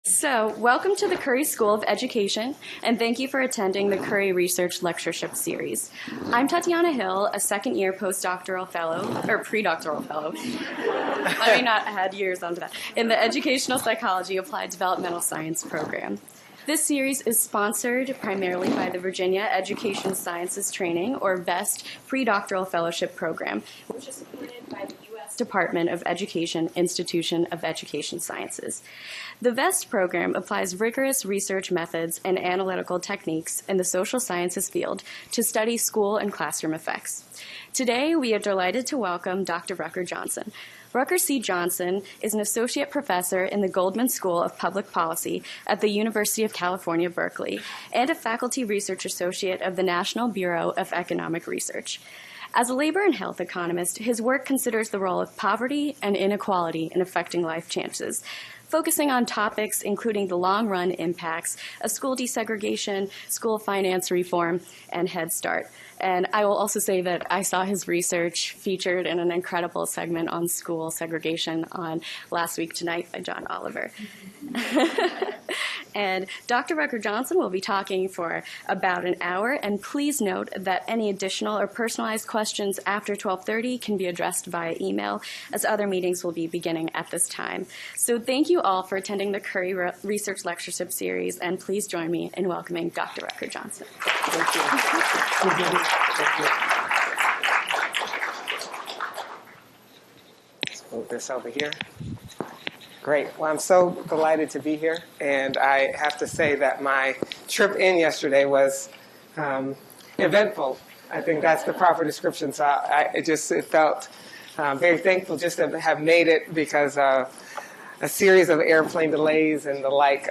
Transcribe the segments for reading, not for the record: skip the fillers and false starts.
So, welcome to the Curry School of Education, and thank you for attending the Curry Research Lectureship Series. I'm Tatiana Hill, a second-year postdoctoral fellow, or pre-doctoral fellow. I may not have had years onto that, in the Educational Psychology Applied Developmental Science program. This series is sponsored primarily by the Virginia Education Sciences Training, or VEST, pre-doctoral fellowship program, which is supported by the U.S. Department of Education Institution of Education Sciences. The VEST program applies rigorous research methods and analytical techniques in the social sciences field to study school and classroom effects. Today, we are delighted to welcome Dr. Rucker Johnson. Rucker C. Johnson is an associate professor in the Goldman School of Public Policy at the University of California-Berkeley and a faculty research associate of the National Bureau of Economic Research. As a labor and health economist, his work considers the role of poverty and inequality in affecting life chances, focusing on topics including the long-run impacts of school desegregation, school finance reform, and Head Start. And I will also say that I saw his research featured in an incredible segment on school segregation on Last Week Tonight by John Oliver. And Dr. Rucker Johnson will be talking for about an hour, and please note that any additional or personalized questions after 12:30 can be addressed via email, as other meetings will be beginning at this time. So thank you all for attending the Curry Research Lectureship Series, and please join me in welcoming Dr. Rucker Johnson. Thank you. Thank you. Let's move this over here. Great. Well, I'm so delighted to be here, and I have to say that my trip in yesterday was eventful. I think that's the proper description. So it felt very thankful just to have made it, because a series of airplane delays and the like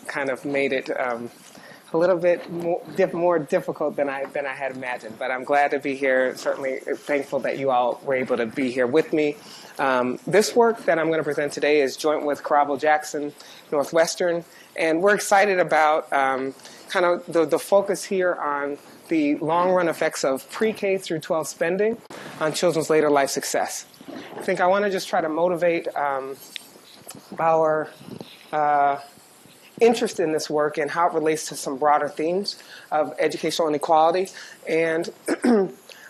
kind of made it a little bit more difficult than I had imagined. But I'm glad to be here. Certainly thankful that you all were able to be here with me. This work that I'm going to present today is joint with Carabel-Jackson Northwestern, and we're excited about kind of the focus here on the long-run effects of pre-K through 12 spending on children's later life success. I think I want to just try to motivate our interest in this work and how it relates to some broader themes of educational inequality. And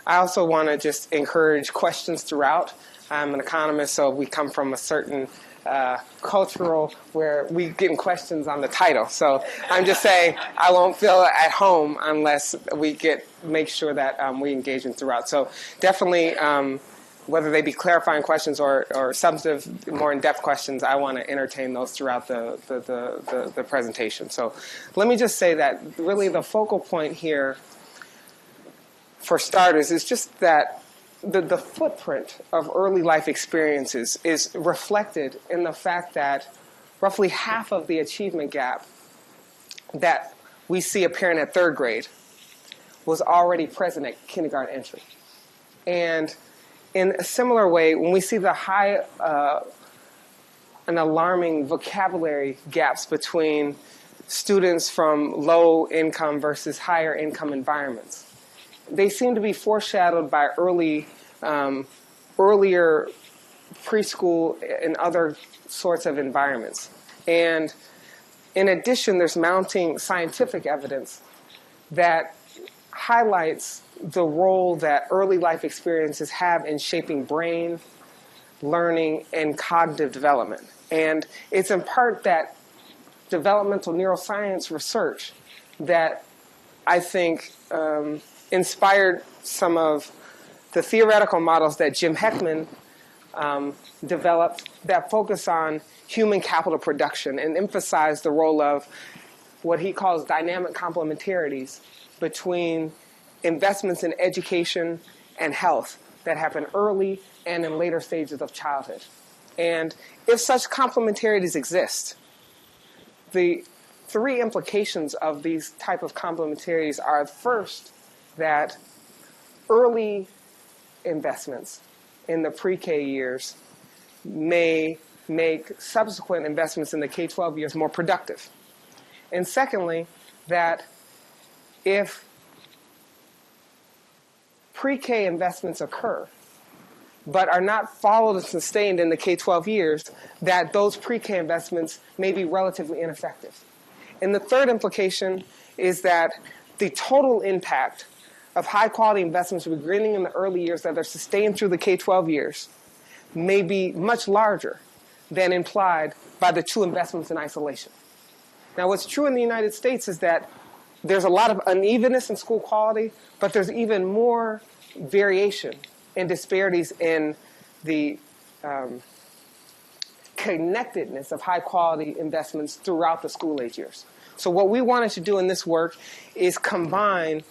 I also want to just encourage questions throughout. I'm an economist, so we come from a certain cultural where we get questions on the title. So I'm just saying I won't feel at home unless we make sure that we engage in throughout. So definitely, whether they be clarifying questions or substantive, more in-depth questions, I want to entertain those throughout the presentation. So let me just say that really the focal point here, for starters, is just that the footprint of early life experiences is reflected in the fact that roughly half of the achievement gap that we see apparent at third grade was already present at kindergarten entry. And in a similar way, when we see the high and alarming vocabulary gaps between students from low income versus higher income environments, they seem to be foreshadowed by earlier preschool and other sorts of environments. And in addition, there's mounting scientific evidence that highlights the role that early life experiences have in shaping brain, learning, and cognitive development. And it's in part that developmental neuroscience research that I think inspired some of the theoretical models that Jim Heckman developed that focus on human capital production and emphasize the role of what he calls dynamic complementarities between investments in education and health that happen early and in later stages of childhood. And if such complementarities exist, the three implications of these type of complementarities are, first, that early investments in the pre-K years may make subsequent investments in the K-12 years more productive. And secondly, that if pre-K investments occur, but are not followed and sustained in the K-12 years, that those pre-K investments may be relatively ineffective. And the third implication is that the total impact of high-quality investments beginning in the early years that are sustained through the K-12 years may be much larger than implied by the two investments in isolation. Now, what's true in the United States is that there's a lot of unevenness in school quality, but there's even more variation and disparities in the connectedness of high-quality investments throughout the school-age years. So what we wanted to do in this work is combine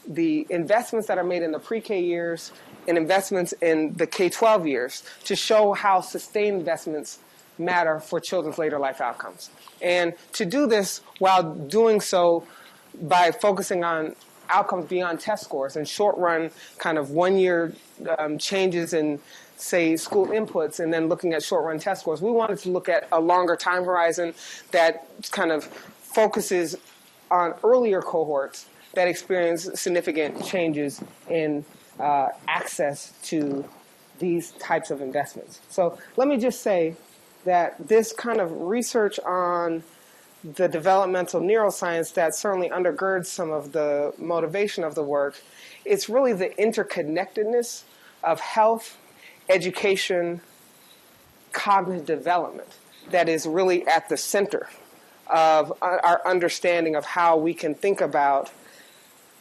the investments that are made in the pre-K years and investments in the K-12 years to show how sustained investments matter for children's later life outcomes. And to do this while doing so by focusing on outcomes beyond test scores and short-run kind of one-year changes in, say, school inputs and then looking at short-run test scores, we wanted to look at a longer time horizon that kind of focuses on earlier cohorts that experience significant changes in access to these types of investments. So let me just say that this kind of research on the developmental neuroscience that certainly undergirds some of the motivation of the work, it's really the interconnectedness of health, education, cognitive development that is really at the center of our understanding of how we can think about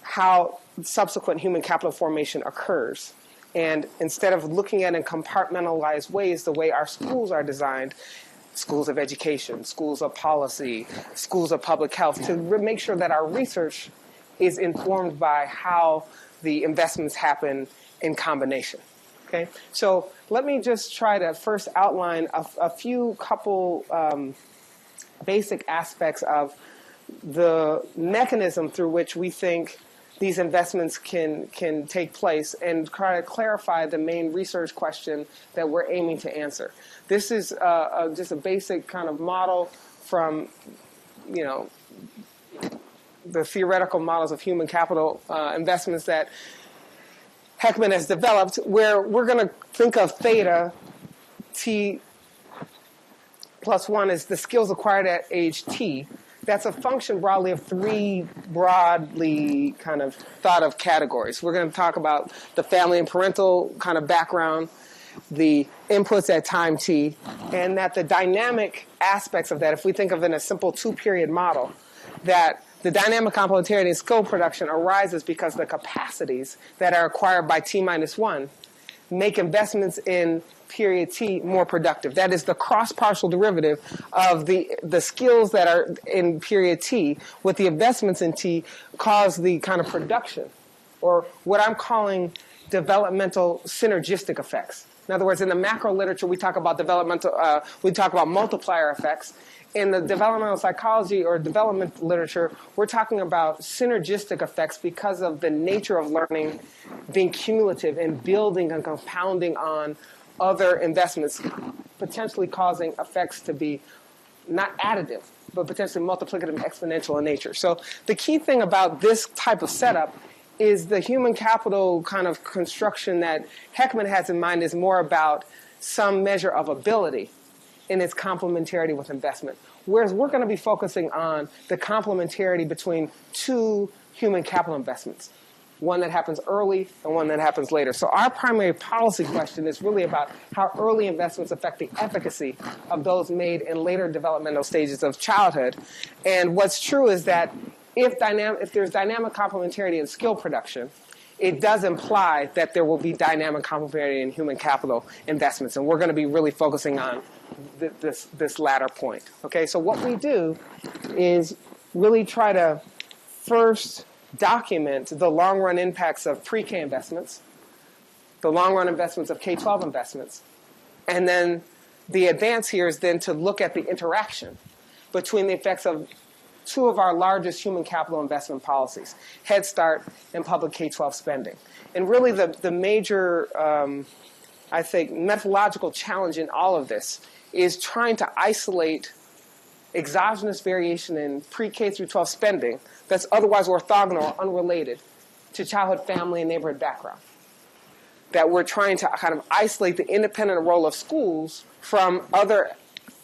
how subsequent human capital formation occurs. And instead of looking at it in compartmentalized ways, the way our schools are designed, schools of education, schools of policy, schools of public health, to make sure that our research is informed by how the investments happen in combination. Okay? So let me just try to first outline a few couple basic aspects of the mechanism through which we think these investments can take place and try to clarify the main research question that we're aiming to answer. This is just a basic kind of model from, the theoretical models of human capital investments that Heckman has developed, where we're going to think of theta t plus 1 as the skills acquired at age t. That's a function broadly of three broadly kind of thought of categories. We're going to talk about the family and parental kind of background, the inputs at time t, and that the dynamic aspects of that, if we think of it in a simple two-period model, that the dynamic complementarity and skill production arises because the capacities that are acquired by t minus 1 make investments in period t more productive. That is the cross-partial derivative of the skills that are in period t with the investments in t cause the kind of production, or what I'm calling developmental synergistic effects. In other words, in the macro literature, we talk about multiplier effects. In the developmental psychology or development literature, we're talking about synergistic effects because of the nature of learning being cumulative and building and compounding on other investments, potentially causing effects to be not additive, but potentially multiplicative and exponential in nature. So the key thing about this type of setup is the human capital kind of construction that Heckman has in mind is more about some measure of ability in its complementarity with investment. Whereas we're going to be focusing on the complementarity between two human capital investments, one that happens early and one that happens later. So our primary policy question is really about how early investments affect the efficacy of those made in later developmental stages of childhood. And what's true is that if there's dynamic complementarity in skill production, it does imply that there will be dynamic complementarity in human capital investments. And we're going to be really focusing on this latter point. Okay, so what we do is really try to first document the long-run impacts of pre-K investments, the long-run investments of K-12 investments, and then the advance here is then to look at the interaction between the effects of two of our largest human capital investment policies, Head Start and public K-12 spending. And really the major, I think, methodological challenge in all of this is trying to isolate exogenous variation in pre-K through 12 spending that's otherwise orthogonal or unrelated to childhood, family, and neighborhood background. that we're trying to kind of isolate the independent role of schools from other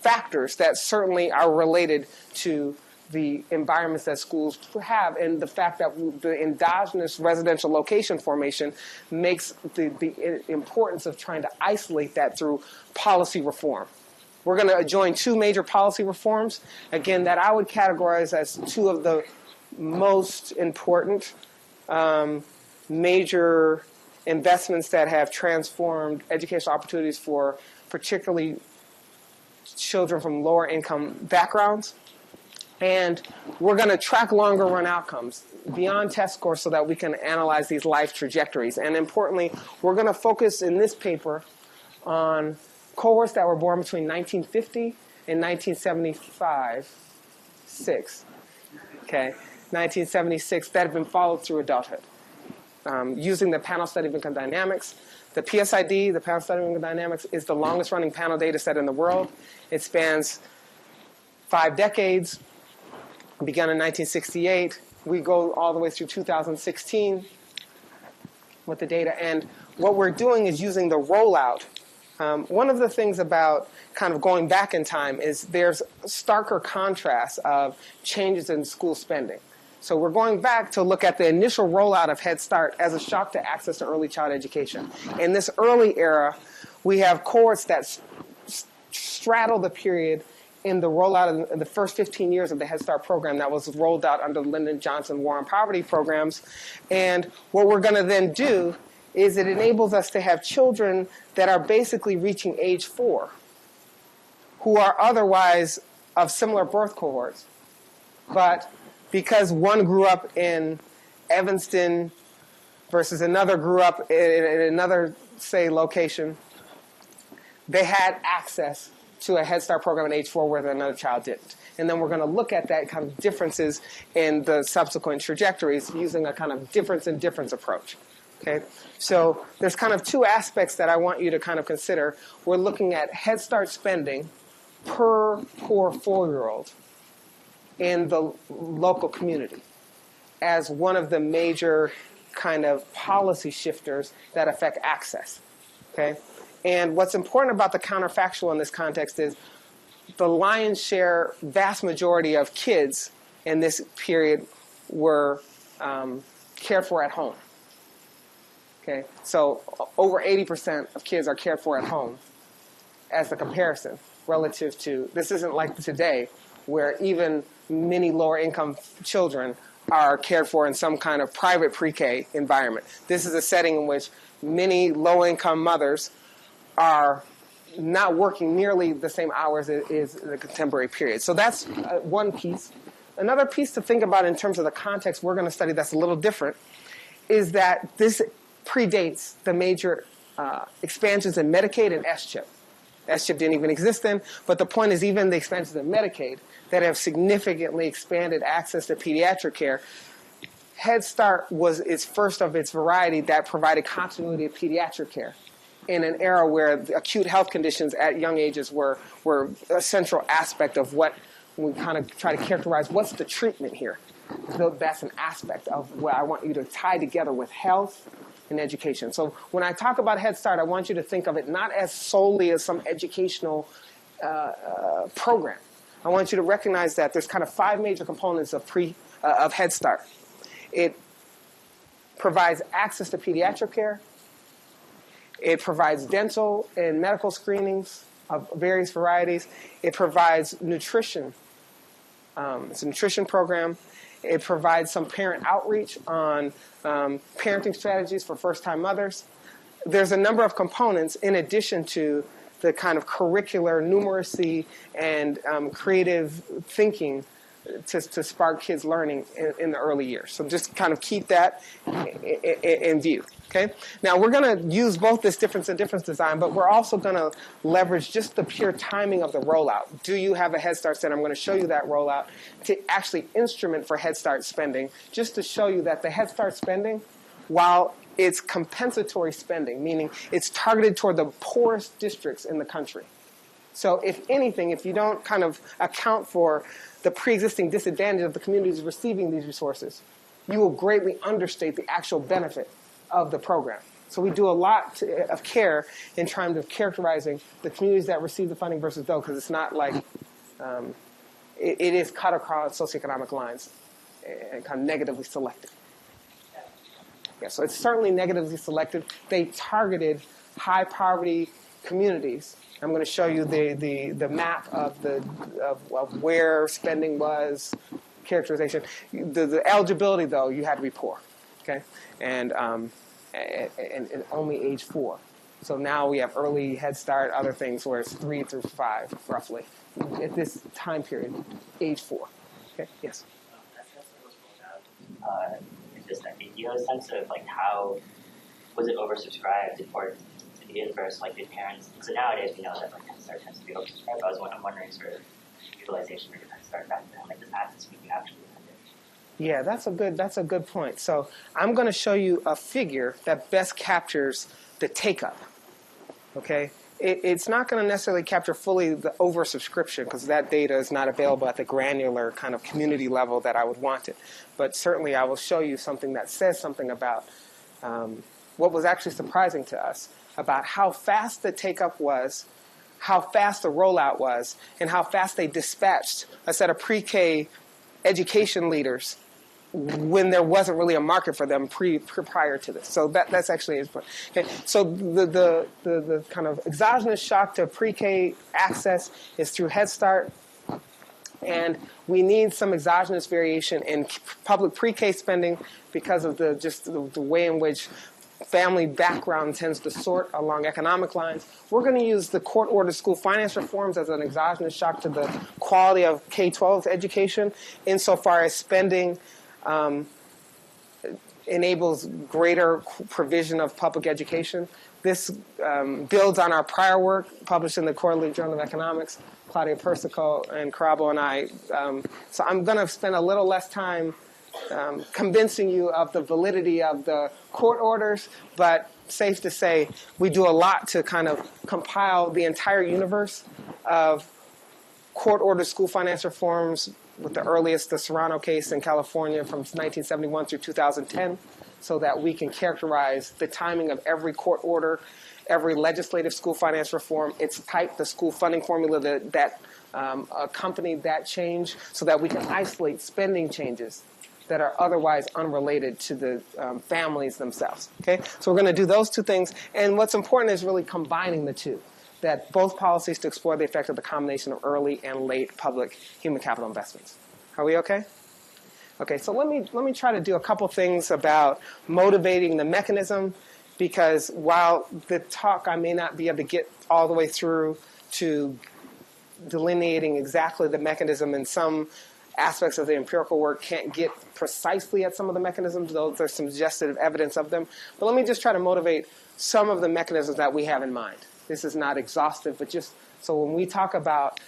factors that certainly are related to the environments that schools have, and the fact that the endogenous residential location formation makes the importance of trying to isolate that through policy reform. We're going to join two major policy reforms, again, that I would categorize as two of the most important major investments that have transformed educational opportunities for particularly children from lower income backgrounds. And we're going to track longer run outcomes beyond test scores so that we can analyze these life trajectories. And importantly, we're going to focus in this paper on cohorts that were born between 1950 and 1976, okay, 1976, that have been followed through adulthood. Using the panel study of income dynamics. The PSID, the panel study of income dynamics, is the longest running panel data set in the world. It spans 5 decades. Began in 1968. We go all the way through 2016 with the data. And what we're doing is using the rollout. One of the things about kind of going back in time is there's starker contrast of changes in school spending. So we're going back to look at the initial rollout of Head Start as a shock to access to early child education. In this early era, we have cohorts that straddle the period in the rollout of the first 15 years of the Head Start program that was rolled out under the Lyndon Johnson War on Poverty programs. And what we're going to then do is it enables us to have children that are basically reaching age 4, who are otherwise of similar birth cohorts. But because one grew up in Evanston versus another grew up in another, say, location, they had access to a Head Start program at age 4 where another child didn't. And then we're going to look at that kind of differences in the subsequent trajectories using a kind of difference in difference approach. Okay? So there's kind of two aspects that I want you to kind of consider. We're looking at Head Start spending per poor 4-year-old in the local community as one of the major kind of policy shifters that affect access. Okay? And what's important about the counterfactual in this context is the lion's share, vast majority of kids in this period were cared for at home. Okay, so over 80% of kids are cared for at home as the comparison relative to, this isn't like today where even many lower income children are cared for in some kind of private pre-K environment. This is a setting in which many low income mothers are not working nearly the same hours as the contemporary period. So that's one piece. Another piece to think about in terms of the context we're going to study that's a little different is that this predates the major expansions in Medicaid and SCHIP. SCHIP didn't even exist then, but the point is even the expansions in Medicaid that have significantly expanded access to pediatric care, Head Start was its first of its variety that provided continuity of pediatric care in an era where the acute health conditions at young ages were a central aspect of what we kind of try to characterize what's the treatment here. So that's an aspect of what I want you to tie together with health and education. So when I talk about Head Start, I want you to think of it not as solely as some educational program. I want you to recognize that there's kind of 5 major components of Head Start. It provides access to pediatric care. It provides dental and medical screenings of various varieties. It provides nutrition. It's a nutrition program. It provides some parent outreach on parenting strategies for first-time mothers. There's a number of components in addition to the kind of curricular numeracy and creative thinking to spark kids' learning in the early years. So just kind of keep that in view. Okay? Now, we're going to use both this difference and difference design, but we're also going to leverage just the pure timing of the rollout. Do you have a Head Start center? I'm going to show you that rollout to actually instrument for Head Start spending, just to show you that the Head Start spending, while it's compensatory spending, meaning it's targeted toward the poorest districts in the country. So if anything, if you don't kind of account for the pre-existing disadvantage of the communities receiving these resources, you will greatly understate the actual benefit of the program. So we do a lot of care in terms of characterizing the communities that receive the funding versus those, because it's not like it is cut across socioeconomic lines and kind of negatively selected. Yeah, so it's certainly negatively selected. They targeted high poverty communities. I'm going to show you the map of where spending was, characterization. The eligibility, though, you had to be poor, okay, and only age 4. So now we have early Head Start, other things where it's 3 through 5, roughly, at this time period, age 4. Okay, yes. Do you have a sense of like how was it oversubscribed or to the inverse, like did parents? So nowadays we know that like Head Start tends to be oversubscribed. I'm wondering sort of utilization of Head Start back then, like this access we actually had. Yeah, that's a good point. So I'm going to show you a figure that best captures the take-up. Okay, it's not going to necessarily capture fully the oversubscription because that data is not available at the granular kind of community level that I would want it. But certainly I will show you something that says something about what was actually surprising to us about how fast the take-up was, how fast the rollout was, and how fast they dispatched a set of pre-K education leaders when there wasn't really a market for them prior to this. So that's actually his point. Okay. So the kind of exogenous shock to pre-K access is through Head Start, and we need some exogenous variation in public pre-K spending because of the way in which family background tends to sort along economic lines. We're going to use the court-ordered school finance reforms as an exogenous shock to the quality of K-12 education insofar as spending enables greater provision of public education. This builds on our prior work published in the Quarterly Journal of Economics, Claudia Persico and Carabo and I. So I'm going to spend a little less time convincing you of the validity of the court orders, but safe to say we do a lot to kind of compile the entire universe of court-ordered school finance reforms, with the earliest, the Serrano case in California from 1971 through 2010, so that we can characterize the timing of every court order, every legislative school finance reform, its type, the school funding formula that accompanied that change, so that we can isolate spending changes that are otherwise unrelated to the families themselves. Okay, so we're going to do those two things, and what's important is really combining the two. That both policies to explore the effect of the combination of early and late public human capital investments. Are we okay? Okay, so let me try to do a couple things about motivating the mechanism, because while the talk I may not be able to get all the way through to delineating exactly the mechanism, and some aspects of the empirical work can't get precisely at some of the mechanisms, though there's some suggestive evidence of them. But let me just try to motivate some of the mechanisms that we have in mind. This is not exhaustive, but just so when we talk about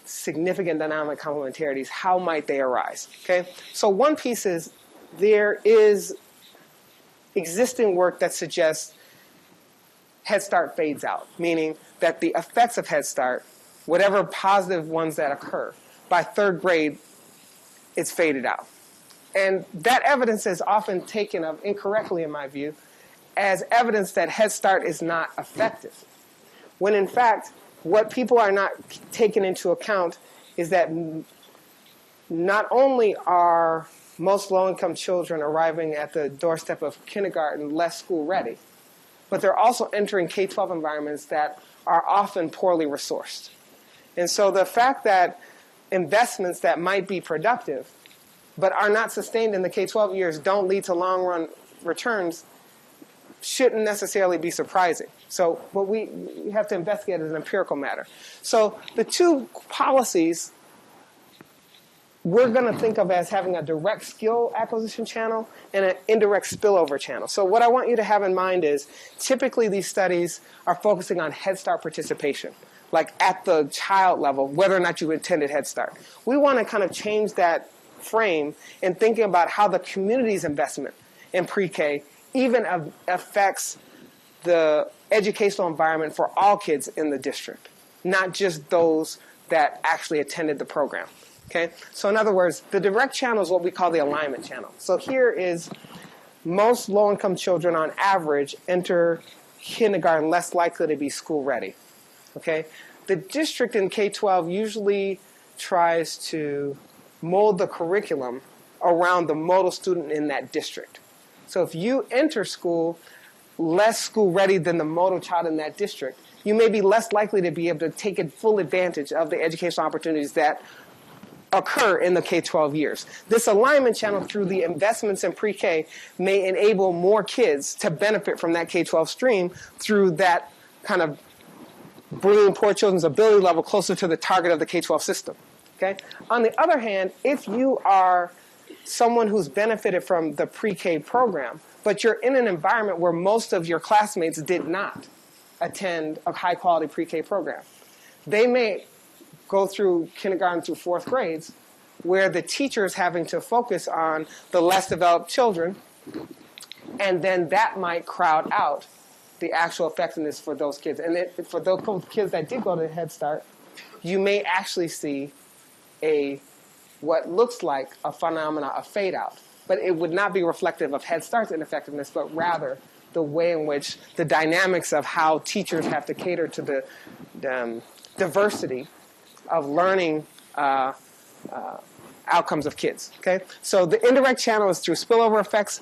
significant dynamic complementarities, how might they arise? Okay, so one piece is there is existing work that suggests Head Start fades out, meaning that the effects of Head Start, whatever positive ones that occur, by third grade, it's faded out. And that evidence is often taken of incorrectly, in my view, as evidence that Head Start is not effective. When in fact, what people are not taking into account is that not only are most low-income children arriving at the doorstep of kindergarten less school ready, but they're also entering K-12 environments that are often poorly resourced. And so the fact that investments that might be productive but are not sustained in the K-12 years don't lead to long-run returns shouldn't necessarily be surprising. So what we have to investigate is an empirical matter. So the two policies we're going to think of as having a direct skill acquisition channel and an indirect spillover channel. So what I want you to have in mind is typically these studies are focusing on Head Start participation, like at the child level, whether or not you attended Head Start. We want to kind of change that frame in thinking about how the community's investment in pre-K even affects the educational environment for all kids in the district, not just those that actually attended the program. Okay? So in other words, the direct channel is what we call the alignment channel. So here is most low-income children on average enter kindergarten less likely to be school ready. Okay? The district in K-12 usually tries to mold the curriculum around the model student in that district. So if you enter school less school ready than the model child in that district, you may be less likely to be able to take full advantage of the educational opportunities that occur in the K-12 years. This alignment channel through the investments in pre-K may enable more kids to benefit from that K-12 stream through that kind of bringing poor children's ability level closer to the target of the K-12 system. Okay? On the other hand, if you are someone who's benefited from the pre-K program, but you're in an environment where most of your classmates did not attend a high-quality pre-K program, they may go through kindergarten through fourth grades where the teacher is having to focus on the less developed children, and then that might crowd out the actual effectiveness for those kids. And for those kids that did go to Head Start, you may actually see what looks like a phenomena of fade out. But it would not be reflective of Head Start's ineffectiveness, but rather the way in which the dynamics of how teachers have to cater to the diversity of learning outcomes of kids. Okay? So the indirect channel is through spillover effects.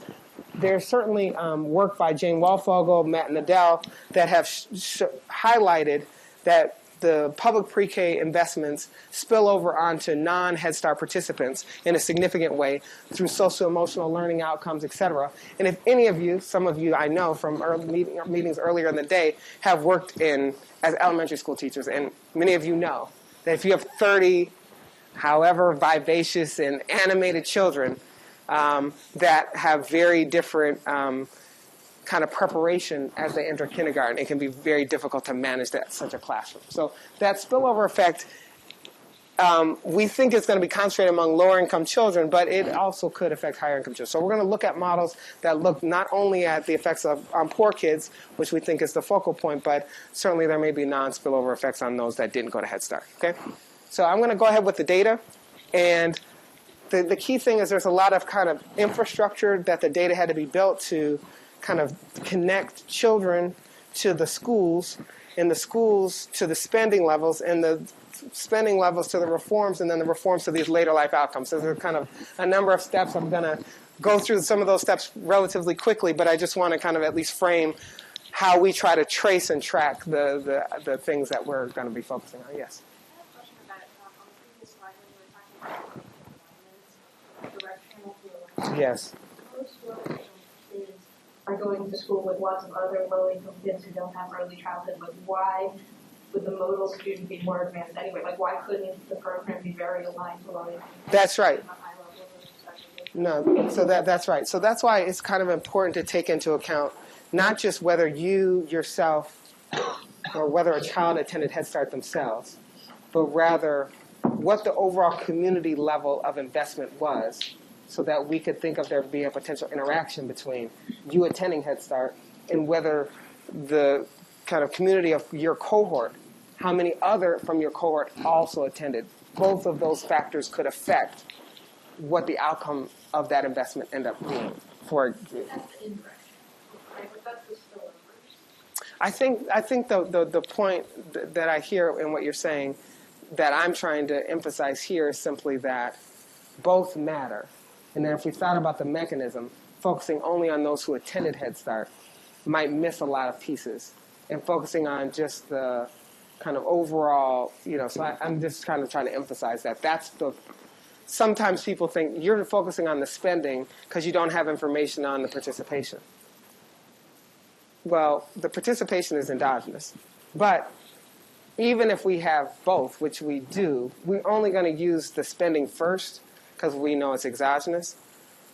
There's certainly work by Jane Walfogel, Matt Nadell that have highlighted that the public pre-K investments spill over onto non-Head Start participants in a significant way through social-emotional learning outcomes, et cetera. And if any of you, some of you I know from meetings earlier in the day, have worked as elementary school teachers, and many of you know that if you have 30, however vivacious and animated children that have very different kind of preparation as they enter kindergarten, it can be very difficult to manage such a classroom. So that spillover effect, we think it's going to be concentrated among lower income children, but it also could affect higher income children. So we're going to look at models that look not only at the effects on poor kids, which we think is the focal point, but certainly there may be non-spillover effects on those that didn't go to Head Start. Okay? So I'm going to go ahead with the data, and the key thing is there's a lot of kind of infrastructure that the data had to be built to kind of connect children to the schools, and the schools to the spending levels, and the spending levels to the reforms, and then the reforms to these later life outcomes. So there's kind of a number of steps. I'm going to go through some of those steps relatively quickly, but I just want to kind of at least frame how we try to trace and track the things that we're going to be focusing on. Yes? Yes. Are going to school with lots of other low-income kids who don't have early childhood. Like, why would the modal student be more advanced anyway? Like, why couldn't the program be very aligned to low-income? That's right. No, so that's right. So that's why it's kind of important to take into account not just whether you yourself or whether a child attended Head Start themselves, but rather what the overall community level of investment was, so that we could think of there being a potential interaction between you attending Head Start and whether the kind of community of your cohort, how many other from your cohort also attended. Both of those factors could affect what the outcome of that investment end up being for you. I think the point that I hear in what you're saying that I'm trying to emphasize here is simply that both matter. And then if we thought about the mechanism, focusing only on those who attended Head Start might miss a lot of pieces. And focusing on just the kind of overall, so I'm just kind of trying to emphasize that. Sometimes people think you're focusing on the spending because you don't have information on the participation. Well, the participation is endogenous. But even if we have both, which we do, we're only going to use the spending first because we know it's exogenous,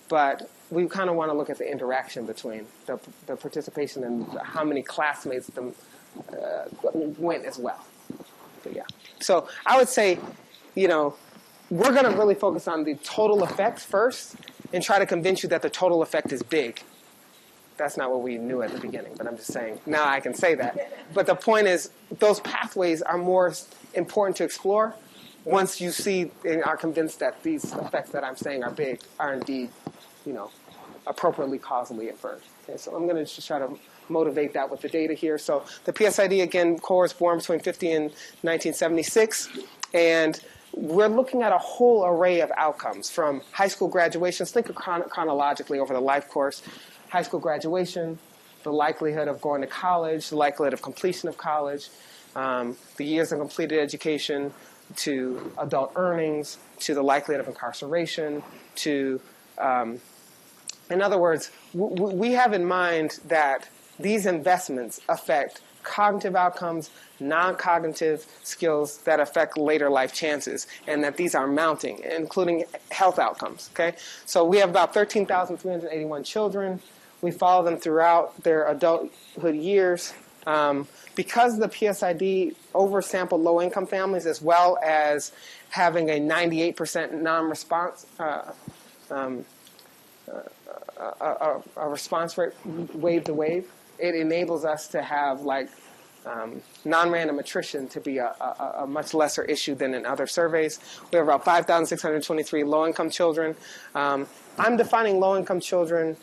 but we kind of want to look at the interaction between the participation and how many classmates went as well. But yeah. So I would say, we're going to really focus on the total effect first and try to convince you that the total effect is big. That's not what we knew at the beginning, but I'm just saying, now I can say that. But the point is, those pathways are more important to explore once you see and are convinced that these effects that I'm saying are big, are indeed, appropriately causally inferred. Okay, so I'm going to just try to motivate that with the data here. So the PSID, again, cohorts born between 50 and 1976. And we're looking at a whole array of outcomes from high school graduations. Think of chronologically over the life course. High school graduation, the likelihood of going to college, the likelihood of completion of college, the years of completed education, to adult earnings, to the likelihood of incarceration, to, in other words, we have in mind that these investments affect cognitive outcomes, non-cognitive skills that affect later life chances, and that these are mounting, including health outcomes, okay? So we have about 13,381 children. We follow them throughout their adulthood years. Because the PSID oversampled low-income families, as well as having a 98% non-response, a response rate wave to wave, it enables us to have like non-random attrition to be a much lesser issue than in other surveys. We have about 5,623 low-income children. I'm defining low-income children.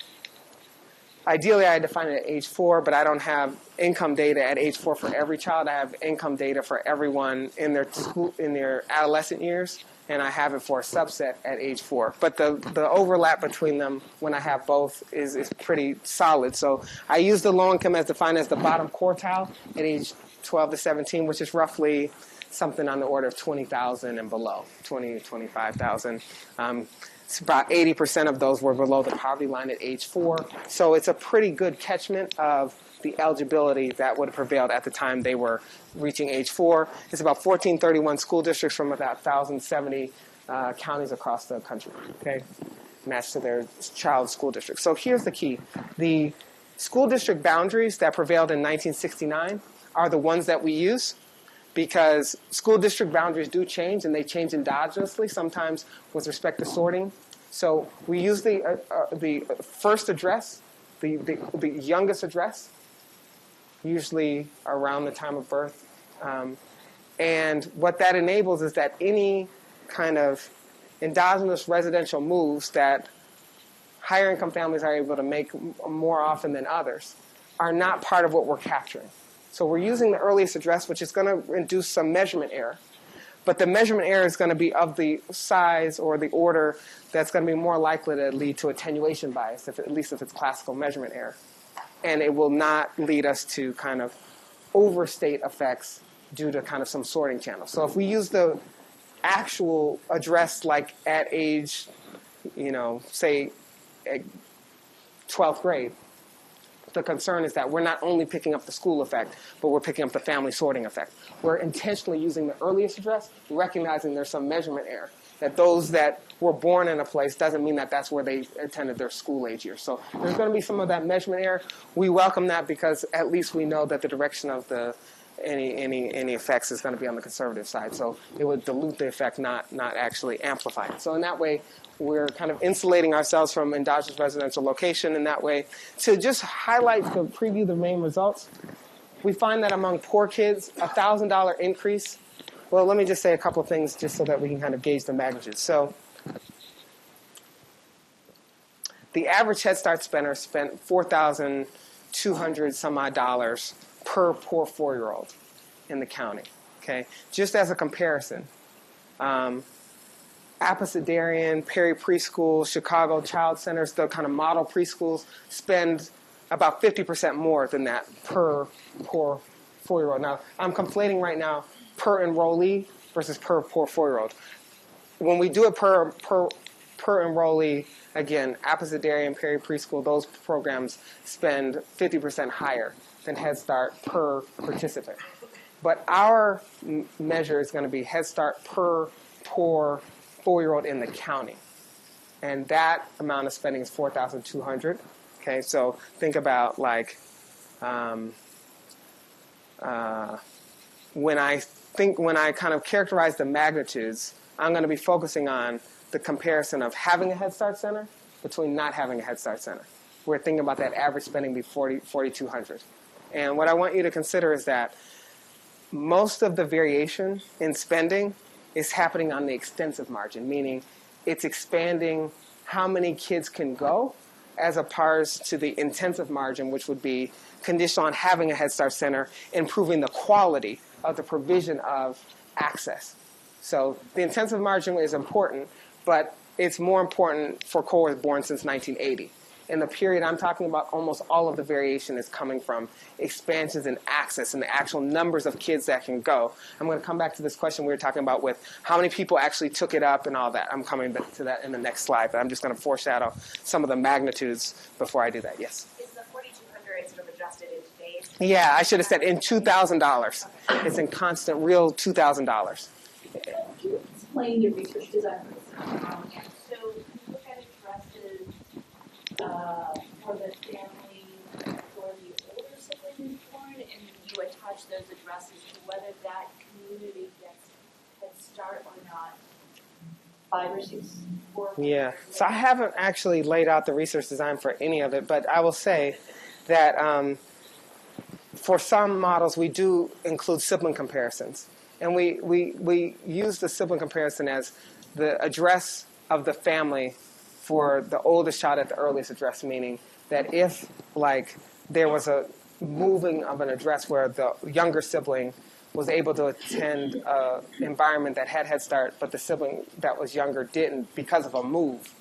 Ideally, I define it at age 4, but I don't have income data at age 4 for every child. I have income data for everyone in their adolescent years, and I have it for a subset at age 4. But the overlap between them when I have both is pretty solid. So I use the low income as defined as the bottom quartile at age 12 to 17, which is roughly something on the order of 20,000 and below, 20, 25,000. It's about 80% of those were below the poverty line at age 4. So it's a pretty good catchment of the eligibility that would have prevailed at the time they were reaching age 4. It's about 1,431 school districts from about 1,070 counties across the country, okay, matched to their child school district. So here's the key. The school district boundaries that prevailed in 1969 are the ones that we use, because school district boundaries do change, and they change endogenously, sometimes with respect to sorting. So we use the first address, the youngest address, usually around the time of birth. And what that enables is that any kind of endogenous residential moves that higher income families are able to make more often than others are not part of what we're capturing. So we're using the earliest address, which is going to induce some measurement error. But the measurement error is going to be of the size or the order that's going to be more likely to lead to attenuation bias, at least if it's classical measurement error. And it will not lead us to kind of overstate effects due to kind of some sorting channel. So if we use the actual address like at age, say 12th grade, the concern is that we're not only picking up the school effect, but we're picking up the family sorting effect. We're intentionally using the earliest address, recognizing there's some measurement error, that those that were born in a place doesn't mean that that's where they attended their school age year. So there's going to be some of that measurement error. We welcome that because at least we know that the direction of any effects is going to be on the conservative side. So it would dilute the effect, not actually amplify it. So in that way, we're kind of insulating ourselves from endogenous residential location in that way. To just highlight the preview, the main results, we find that among poor kids, a $1,000 increase. Well, let me just say a couple of things just so that we can kind of gauge the magnitude. So the average Head Start spender spent $4,200 some odd dollars per poor 4-year-old in the county. Okay, just as a comparison. Apposite Perry Preschool, Chicago Child Centers, the kind of model preschools spend about 50% more than that per poor 4-year-old. Now, I'm conflating right now per enrollee versus per poor 4-year-old. When we do it per enrollee, again, Apposite and Perry Preschool, those programs spend 50% higher than Head Start per participant. But our measure is going to be Head Start per poor 4-year-old in the county. And that amount of spending is $4,200. Okay, so think about like when I kind of characterize the magnitudes, I'm going to be focusing on the comparison of having a Head Start center between not having a Head Start center. We're thinking about that average spending be $4,200. And what I want you to consider is that most of the variation in spending is happening on the extensive margin, meaning it's expanding how many kids can go as opposed to the intensive margin, which would be conditional on having a Head Start center, improving the quality of the provision of access. So the intensive margin is important, but it's more important for cohorts born since 1980. In the period I'm talking about, almost all of the variation is coming from expansions in access and the actual numbers of kids that can go. I'm going to come back to this question we were talking about with how many people actually took it up and all that. I'm coming back to that in the next slide, but I'm just going to foreshadow some of the magnitudes before I do that. Yes? Is the 4,200 sort of adjusted in today's? Yeah, I should have said in $2,000. It's in constant, real $2,000. Can you explain your research design? So you look at addresses for the family for the older sibling born, and you attach those addresses to whether that community gets Head Start or not. 5 or 6, 4? Yeah, so I haven't actually laid out the research design for any of it, but I will say that for some models we do include sibling comparisons. And we use the sibling comparison as the address of the family for the oldest child at the earliest address, meaning that if, like, there was a moving of an address where the younger sibling was able to attend an environment that had Head Start, but the sibling that was younger didn't because of a move,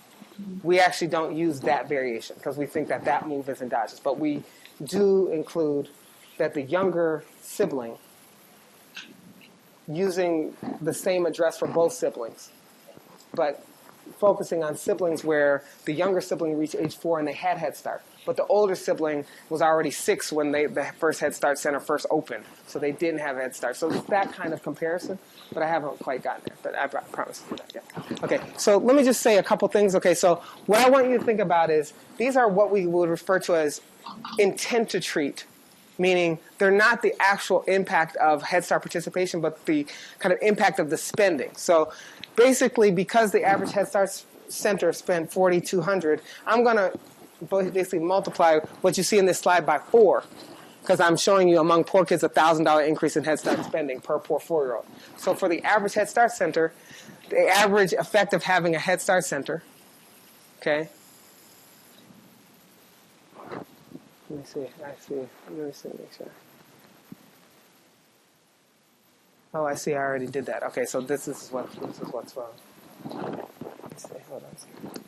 we actually don't use that variation because we think that that move is endogenous. But we do include that the younger sibling, using the same address for both siblings, but focusing on siblings where the younger sibling reached age 4 and they had Head Start, but the older sibling was already 6 when the first Head Start center first opened, so they didn't have Head Start. So it's that kind of comparison, but I haven't quite gotten there, but I promise to do that. Yeah. Okay, so let me just say a couple things. Okay, so what I want you to think about is these are what we would refer to as intent to treat, meaning they're not the actual impact of Head Start participation, but the kind of impact of the spending. So basically, because the average Head Start center spent $4,200, I'm going to basically multiply what you see in this slide by 4, because I'm showing you among poor kids a $1,000 increase in Head Start spending per poor 4-year-old. So for the average Head Start center, the average effect of having a Head Start center, okay, let me see. Let me see. Make sure. Oh, I see. I already did that. Okay, so this is what's wrong. Let's see. Hold on a second.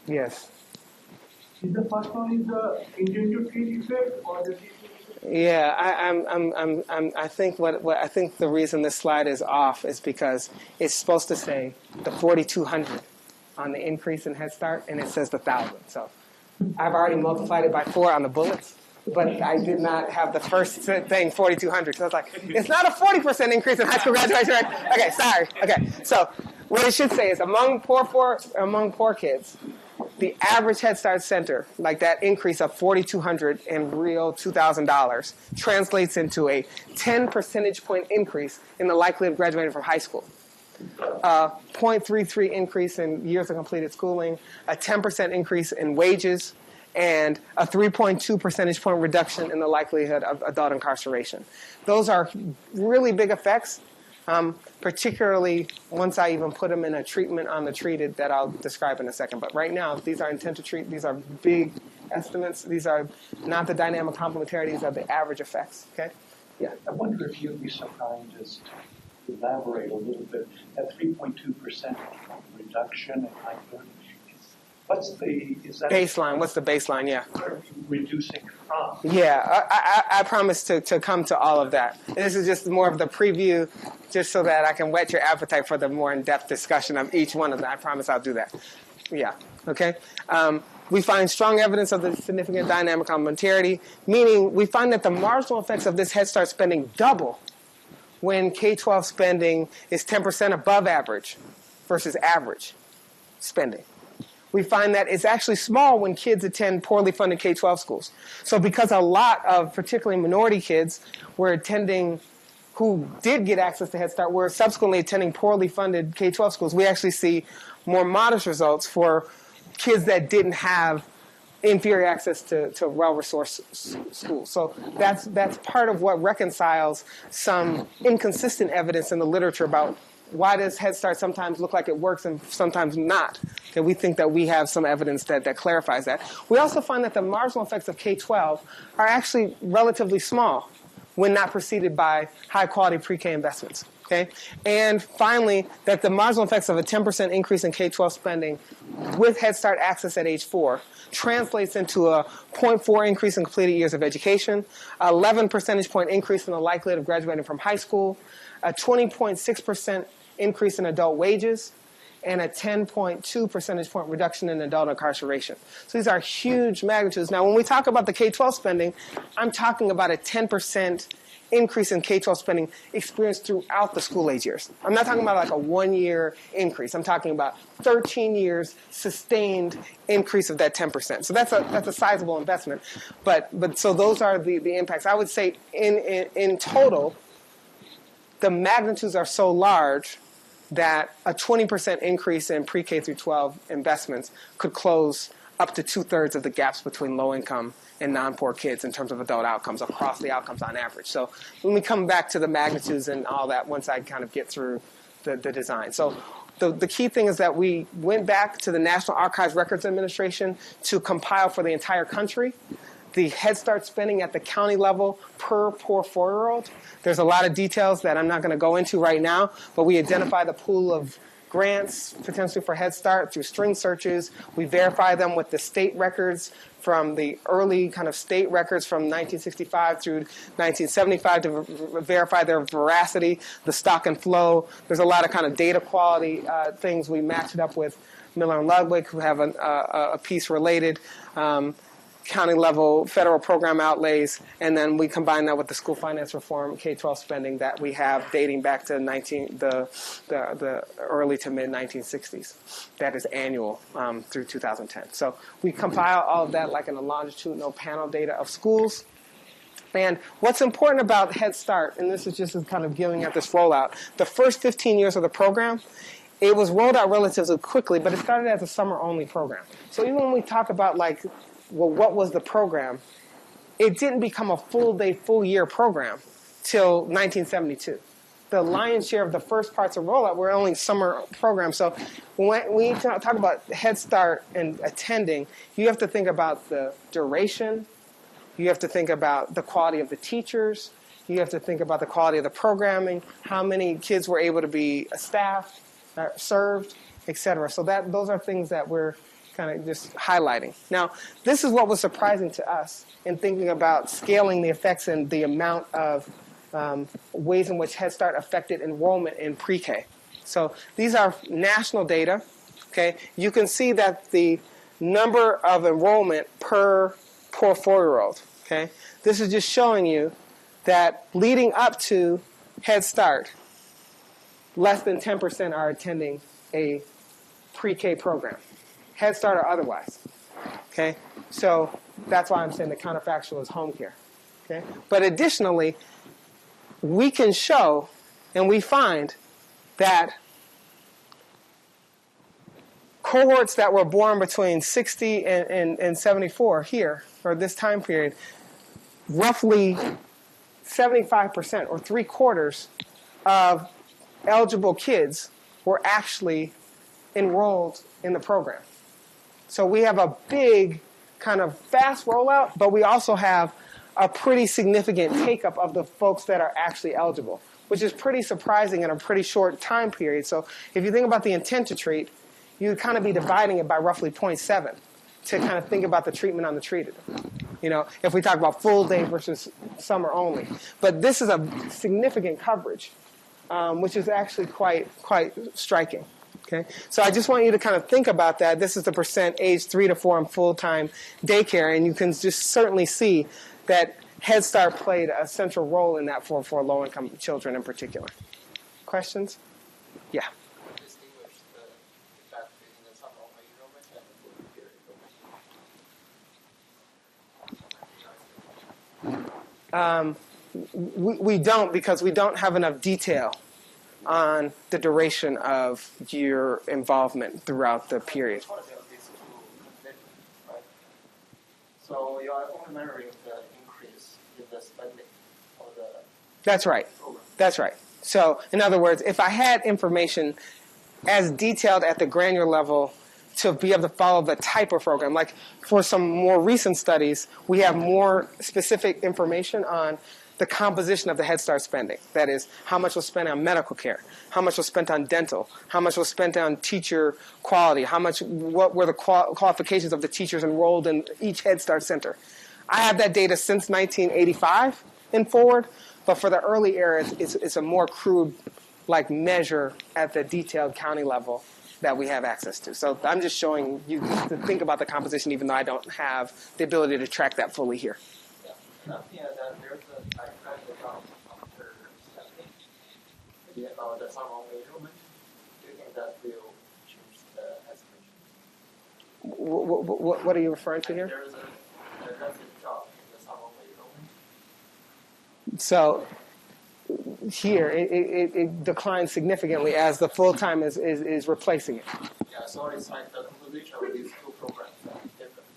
Yes. Is the first one is the intent to treat effect or the? Yeah, I think I think the reason this slide is off is because it's supposed to say the 4,200 on the increase in Head Start, and it says the 1,000. So I've already multiplied it by 4 on the bullets, but I did not have the first thing 4,200. So I was like, it's not a 40% increase in high school graduation rate. Okay, sorry. Okay, so what it should say is among poor kids, the average Head Start center, like that increase of $4,200 in real $2,000, translates into a 10 percentage point increase in the likelihood of graduating from high school. 0.33 increase in years of completed schooling, a 10% increase in wages, and a 3.2 percentage point reduction in the likelihood of adult incarceration. Those are really big effects, particularly once I even put them in a treatment on the treated that I'll describe in a second. But right now, these are intent to treat. These are big estimates. These are not the dynamic complementarity. These are the average effects. Okay? Yeah. I wonder if you'd be so kind as to elaborate a little bit. That 3.2% reduction in likelihood. What's the baseline? What's the baseline? Yeah. Reducing from? Yeah, I promise to come to all of that. This is just more of the preview, just so that I can whet your appetite for the more in-depth discussion of each one of them. I promise I'll do that. Yeah. Okay. We find strong evidence of the significant dynamic complementarity, meaning we find that the marginal effects of this Head Start spending double when K-12 spending is 10% above average versus average spending. We find that it's actually small when kids attend poorly funded K-12 schools. So because a lot of particularly minority kids were attending, who did get access to Head Start, were subsequently attending poorly funded K-12 schools, we actually see more modest results for kids that didn't have inferior access to well-resourced schools. So that's part of what reconciles some inconsistent evidence in the literature about why does Head Start sometimes look like it works and sometimes not? Okay, we think that we have some evidence that clarifies that. We also find that the marginal effects of K-12 are actually relatively small when not preceded by high-quality pre-K investments. Okay? And finally, that the marginal effects of a 10% increase in K-12 spending with Head Start access at age 4 translates into a 0.4 increase in completed years of education, 11 percentage point increase in the likelihood of graduating from high school, a 20.6% increase in adult wages, and a 10.2 percentage point reduction in adult incarceration. So these are huge magnitudes. Now, when we talk about the K-12 spending, I'm talking about a 10% increase in K-12 spending experienced throughout the school-age years. I'm not talking about like a one-year increase. I'm talking about 13 years sustained increase of that 10%. So that's a sizable investment. But so those are the impacts. I would say in total, the magnitudes are so large that a 20% increase in pre-K through 12 investments could close up to 2/3 of the gaps between low-income and non-poor kids in terms of adult outcomes across the outcomes on average. So when we come back to the magnitudes and all that, once I kind of get through the design. So the key thing is that we went back to the National Archives Records Administration to compile for the entire country the Head Start spending at the county level per poor 4-year-old. There's a lot of details that I'm not going to go into right now, but we identify the pool of grants potentially for Head Start through string searches. We verify them with the state records from the early kind of state records from 1965 through 1975 to verify their veracity, the stock and flow. There's a lot of kind of data quality things. We match it up with Miller and Ludwig, who have a piece related. County level federal program outlays, and then we combine that with the school finance reform K-12 spending that we have dating back to the early to mid 1960s. That is annual through 2010. So we compile all of that like in a longitudinal panel data of schools. And what's important about Head Start, and this is just kind of giving at this rollout, the first 15 years of the program, it was rolled out relatively quickly, but it started as a summer-only program. So even when we talk about like, well, what was the program? It didn't become a full-day, full-year program till 1972. The lion's share of the first parts of rollout were only summer programs. So when we talk about Head Start and attending, you have to think about the duration. You have to think about the quality of the teachers. You have to think about the quality of the programming, how many kids were able to be staffed, served, et cetera. So those are things that we're kind of just highlighting. Now, this is what was surprising to us in thinking about scaling the effects and the amount of ways in which Head Start affected enrollment in pre-K. So these are national data. Okay, you can see that the number of enrollment per poor 4-year-old. Okay, this is just showing you that leading up to Head Start, less than 10% are attending a pre-K program. Head Start or otherwise, okay? So that's why I'm saying the counterfactual is home care, okay? But additionally, we can show and we find that cohorts that were born between 60 and 74 here, or this time period, roughly 75% or 3/4 of eligible kids were actually enrolled in the program. So we have a big kind of fast rollout, but we also have a pretty significant take-up of the folks that are actually eligible, which is pretty surprising in a pretty short time period. So if you think about the intent to treat, you'd kind of be dividing it by roughly 0.7 to kind of think about the treatment on the treated. You know, if we talk about full day versus summer only. But this is a significant coverage, which is actually quite striking. Okay, so I just want you to kind of think about that. This is the percent age 3 to 4 in full-time daycare, and you can just certainly see that Head Start played a central role in that for low-income children in particular. Questions? Yeah. We don't, because we don't have enough detail on the duration of your involvement throughout the period. So you are only measuring the increase in the spending of the That's right. program. That's right. So, in other words, if I had information as detailed at the granular level to be able to follow the type of program, like for some more recent studies, we have more specific information on the composition of the Head Start spending. That is, how much was spent on medical care, how much was spent on dental, how much was spent on teacher quality, what were the qualifications of the teachers enrolled in each Head Start center. I have that data since 1985 and forward, but for the early era, it's a more crude like measure at the detailed county level that we have access to. So I'm just showing you to think about the composition, even though I don't have the ability to track that fully here. Yeah. And I'm thinking that there's a background about after spending, maybe about the summer enrollment. Do you think that will change the estimation? What are you referring to here? There's a drastic drop in the summer enrollment. So here, it declines significantly as the full-time is replacing it. Yeah, so it's like the composition of these two programs are different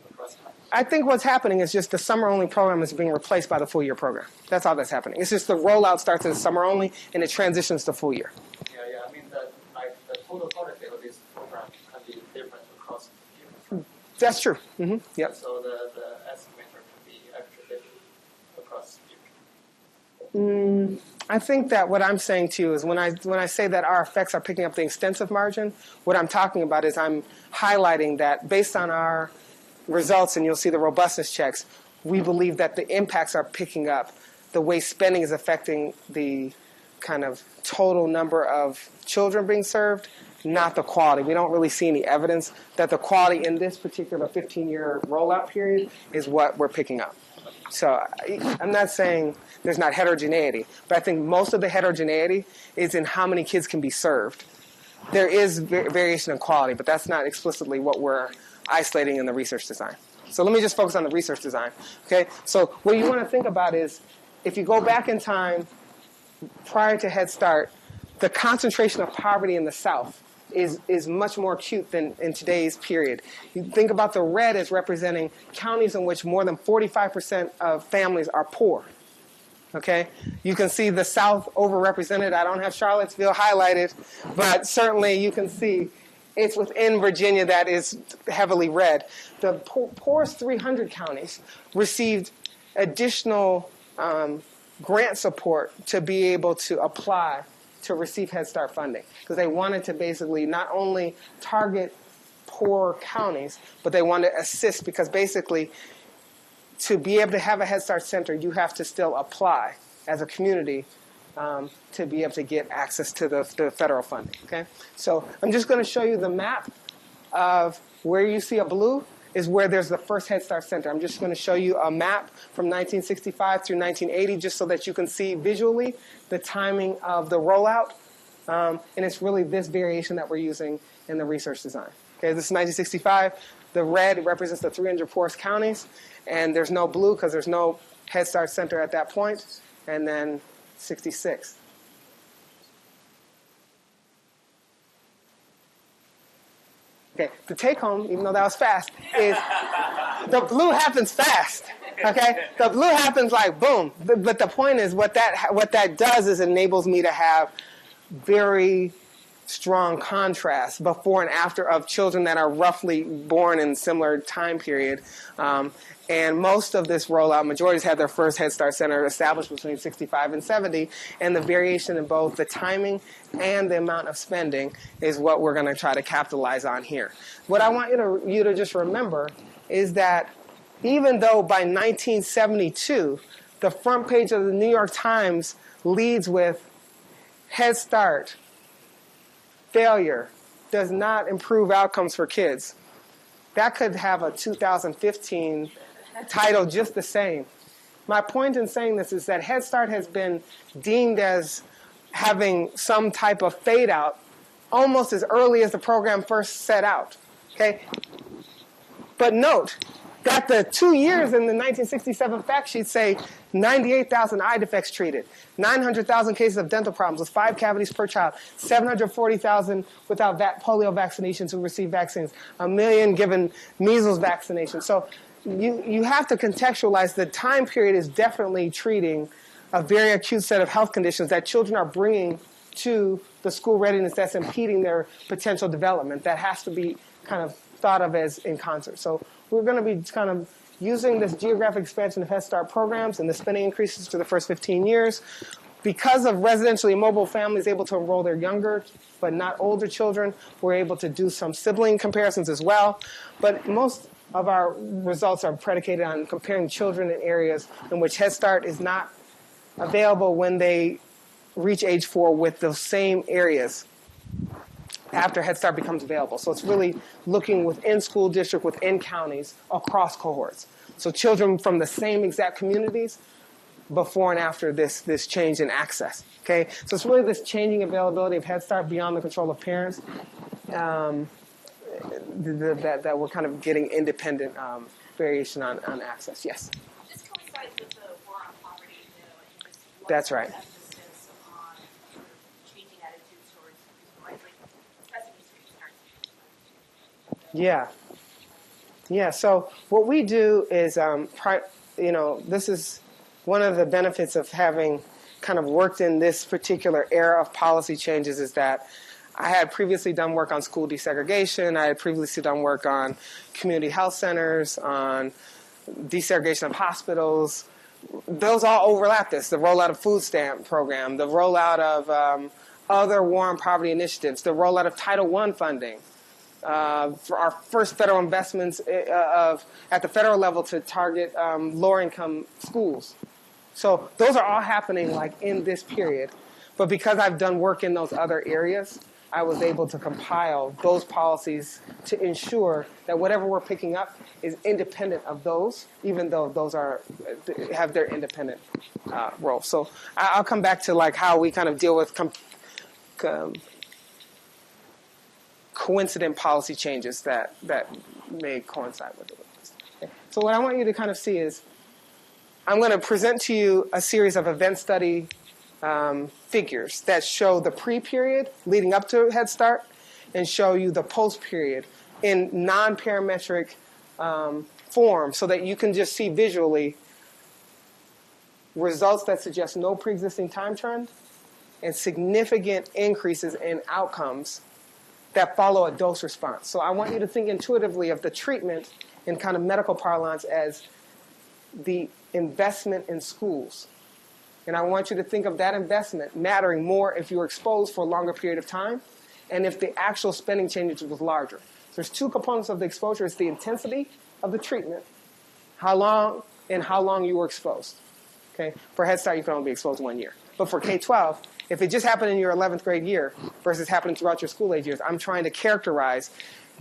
across time. I think what's happening is just the summer-only program is being replaced by the full-year program. That's all that's happening. It's just the rollout starts as summer-only, and it transitions to full-year. Yeah, I mean that like the total quality of this program can be different across years. That's true. Mm-hmm. Yep. So the estimator can be actually different across years. I think that what I'm saying to you is when I say that our effects are picking up the extensive margin, what I'm talking about is I'm highlighting that based on our results, and you'll see the robustness checks, we believe that the impacts are picking up the way spending is affecting the kind of total number of children being served, not the quality. We don't really see any evidence that the quality in this particular 15-year rollout period is what we're picking up. So I'm not saying there's not heterogeneity, but I think most of the heterogeneity is in how many kids can be served. There is variation in quality, but that's not explicitly what we're isolating in the research design. So let me just focus on the research design. Okay. So what you want to think about is if you go back in time prior to Head Start, the concentration of poverty in the South is much more acute than in today's period. You think about the red as representing counties in which more than 45% of families are poor. Okay? You can see the South overrepresented. I don't have Charlottesville highlighted, but certainly you can see it's within Virginia that is heavily red. The poorest 300 counties received additional grant support to be able to apply to receive Head Start funding, because they wanted to basically not only target poor counties, but they wanted to assist, because basically to be able to have a Head Start center, you have to still apply as a community to be able to get access to the federal funding. Okay, so I'm just going to show you the map of where you see a blue is where there's the first Head Start center. I'm just going to show you a map from 1965 through 1980 just so that you can see visually the timing of the rollout. And it's really this variation that we're using in the research design. Okay, this is 1965. The red represents the 300 poorest counties, and there's no blue because there's no Head Start center at that point. And then 66. Okay, the take home, even though that was fast, is the blue happens fast. Okay, the blue happens like boom. But the point is, what that does is enables me to have very strong contrast before and after of children that are roughly born in similar time period. And most of this rollout, majorities had their first Head Start center established between 65 and 70, and the variation in both the timing and the amount of spending is what we're going to try to capitalize on here. What I want you to just remember is that even though by 1972, the front page of the New York Times leads with Head Start failure does not improve outcomes for kids, that could have a 2015 title just the same. My point in saying this is that Head Start has been deemed as having some type of fade out almost as early as the program first set out. Okay? But note that the 2 years in the 1967 fact sheet say 98,000 eye defects treated, 900,000 cases of dental problems with 5 cavities per child, 740,000 without polio vaccinations who received vaccines, 1 million given measles vaccination. So you have to contextualize the time period is definitely treating a very acute set of health conditions that children are bringing to the school readiness that's impeding their potential development. That has to be kind of thought of as in concert. So we're going to be kind of using this geographic expansion of Head Start programs and the spending increases for the first 15 years. Because of residentially mobile families able to enroll their younger but not older children, we're able to do some sibling comparisons as well. But most of our results are predicated on comparing children in areas in which Head Start is not available when they reach age 4 with those same areas after Head Start becomes available. So it's really looking within school district, within counties, across cohorts. So children from the same exact communities before and after this change in access. Okay, so it's really this changing availability of Head Start beyond the control of parents that we're kind of getting independent variation on access. Yes? This coincides with the war on poverty, and this That's right. emphasis on changing attitudes towards Sesame Street starts. Yeah. So what we do is, this is one of the benefits of having kind of worked in this particular era of policy changes is that I had previously done work on school desegregation. I had previously done work on community health centers, on desegregation of hospitals. Those all overlap this, the rollout of food stamp program, the rollout of other war on poverty initiatives, the rollout of Title I funding, for our first federal investments at the federal level to target lower-income schools. So those are all happening like in this period. But because I've done work in those other areas, I was able to compile those policies to ensure that whatever we're picking up is independent of those, even though those have their independent role. So I'll come back to like how we kind of deal with coincident policy changes that may coincide with it. Okay. So what I want you to kind of see is I'm going to present to you a series of event study figures that show the pre-period leading up to Head Start and show you the post-period in non-parametric form so that you can just see visually results that suggest no pre-existing time trend and significant increases in outcomes that follow a dose response. So I want you to think intuitively of the treatment in kind of medical parlance as the investment in schools. And I want you to think of that investment mattering more if you were exposed for a longer period of time and if the actual spending changes was larger. So there's two components of the exposure. It's the intensity of the treatment, how long you were exposed. Okay? For Head Start, you can only be exposed 1 year. But for K-12, if it just happened in your 11th grade year versus happening throughout your school age years, I'm trying to characterize,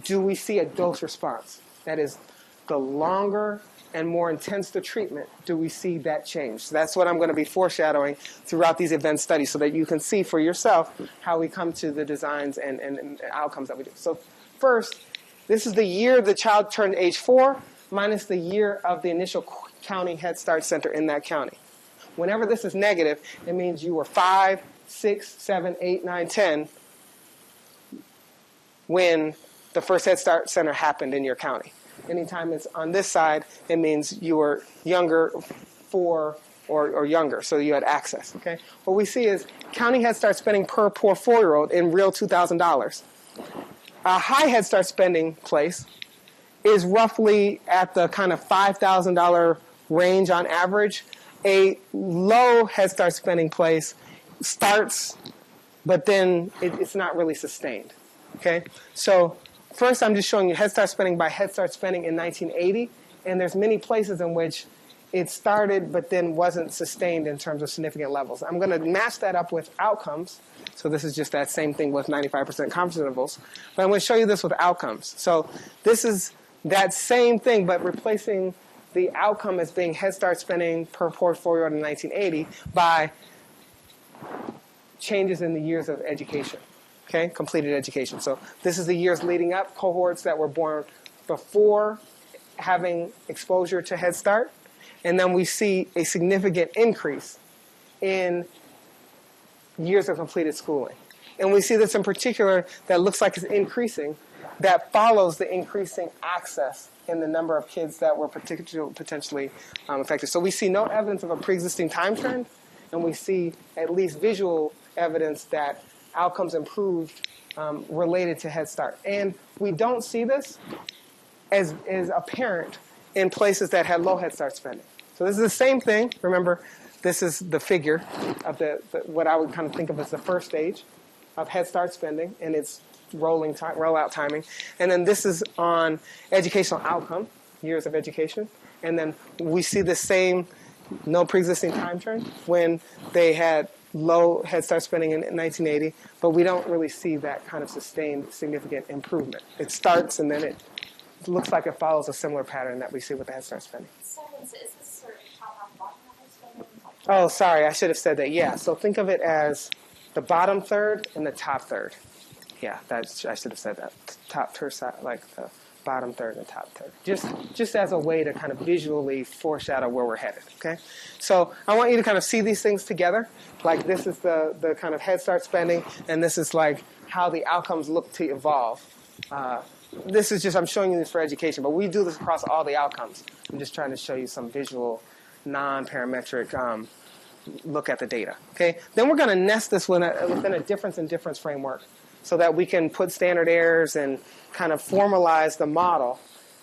do we see a dose response? That is, the longer and more intense the treatment, do we see that change? So that's what I'm going to be foreshadowing throughout these event studies so that you can see for yourself how we come to the designs and outcomes that we do. So first, this is the year the child turned age 4 minus the year of the initial county Head Start center in that county. Whenever this is negative, it means you were 5, 6, 7, 8, 9, 10 when the first Head Start center happened in your county. Anytime it's on this side, it means you were younger, 4 or younger, so you had access. Okay. What we see is county Head Start spending per poor 4-year-old in real $2,000. A high Head Start spending place is roughly at the kind of $5,000 range on average. A low Head Start spending place starts, but then it's not really sustained. Okay. So first, I'm just showing you Head Start spending by Head Start spending in 1980, and there's many places in which it started but then wasn't sustained in terms of significant levels. I'm going to match that up with outcomes. So this is just that same thing with 95% confidence intervals. But I'm going to show you this with outcomes. So this is that same thing, but replacing the outcome as being Head Start spending per poor 4-year-old in 1980 by changes in the years of education. Okay, completed education. So this is the years leading up, cohorts that were born before having exposure to Head Start. And then we see a significant increase in years of completed schooling. And we see this in particular that looks like it's increasing, that follows the increasing access in the number of kids that were potentially affected. So we see no evidence of a pre-existing time trend and we see at least visual evidence that outcomes improved related to Head Start. And we don't see this as apparent in places that had low Head Start spending. So this is the same thing. Remember, this is the figure of what I would kind of think of as the first stage of Head Start spending and its rollout timing. And then this is on educational outcome, years of education. And then we see the same no pre-existing time trend when they had low Head Start spending in 1980, but we don't really see that kind of sustained significant improvement. It starts and then it looks like it follows a similar pattern that we see with the Head Start spending. So is this sort of top half, bottom half spending? Oh, sorry, I should have said that. Yeah, so think of it as the bottom third and the top third. Yeah, I should have said that. Top third, like the bottom third and top third. Just as a way to kind of visually foreshadow where we're headed, okay? So I want you to kind of see these things together. Like this is the kind of Head Start spending, and this is like how the outcomes look to evolve. This is just, I'm showing you this for education, but we do this across all the outcomes. I'm just trying to show you some visual, non-parametric look at the data, okay? Then we're going to nest this within a difference in difference framework so that we can put standard errors and kind of formalize the model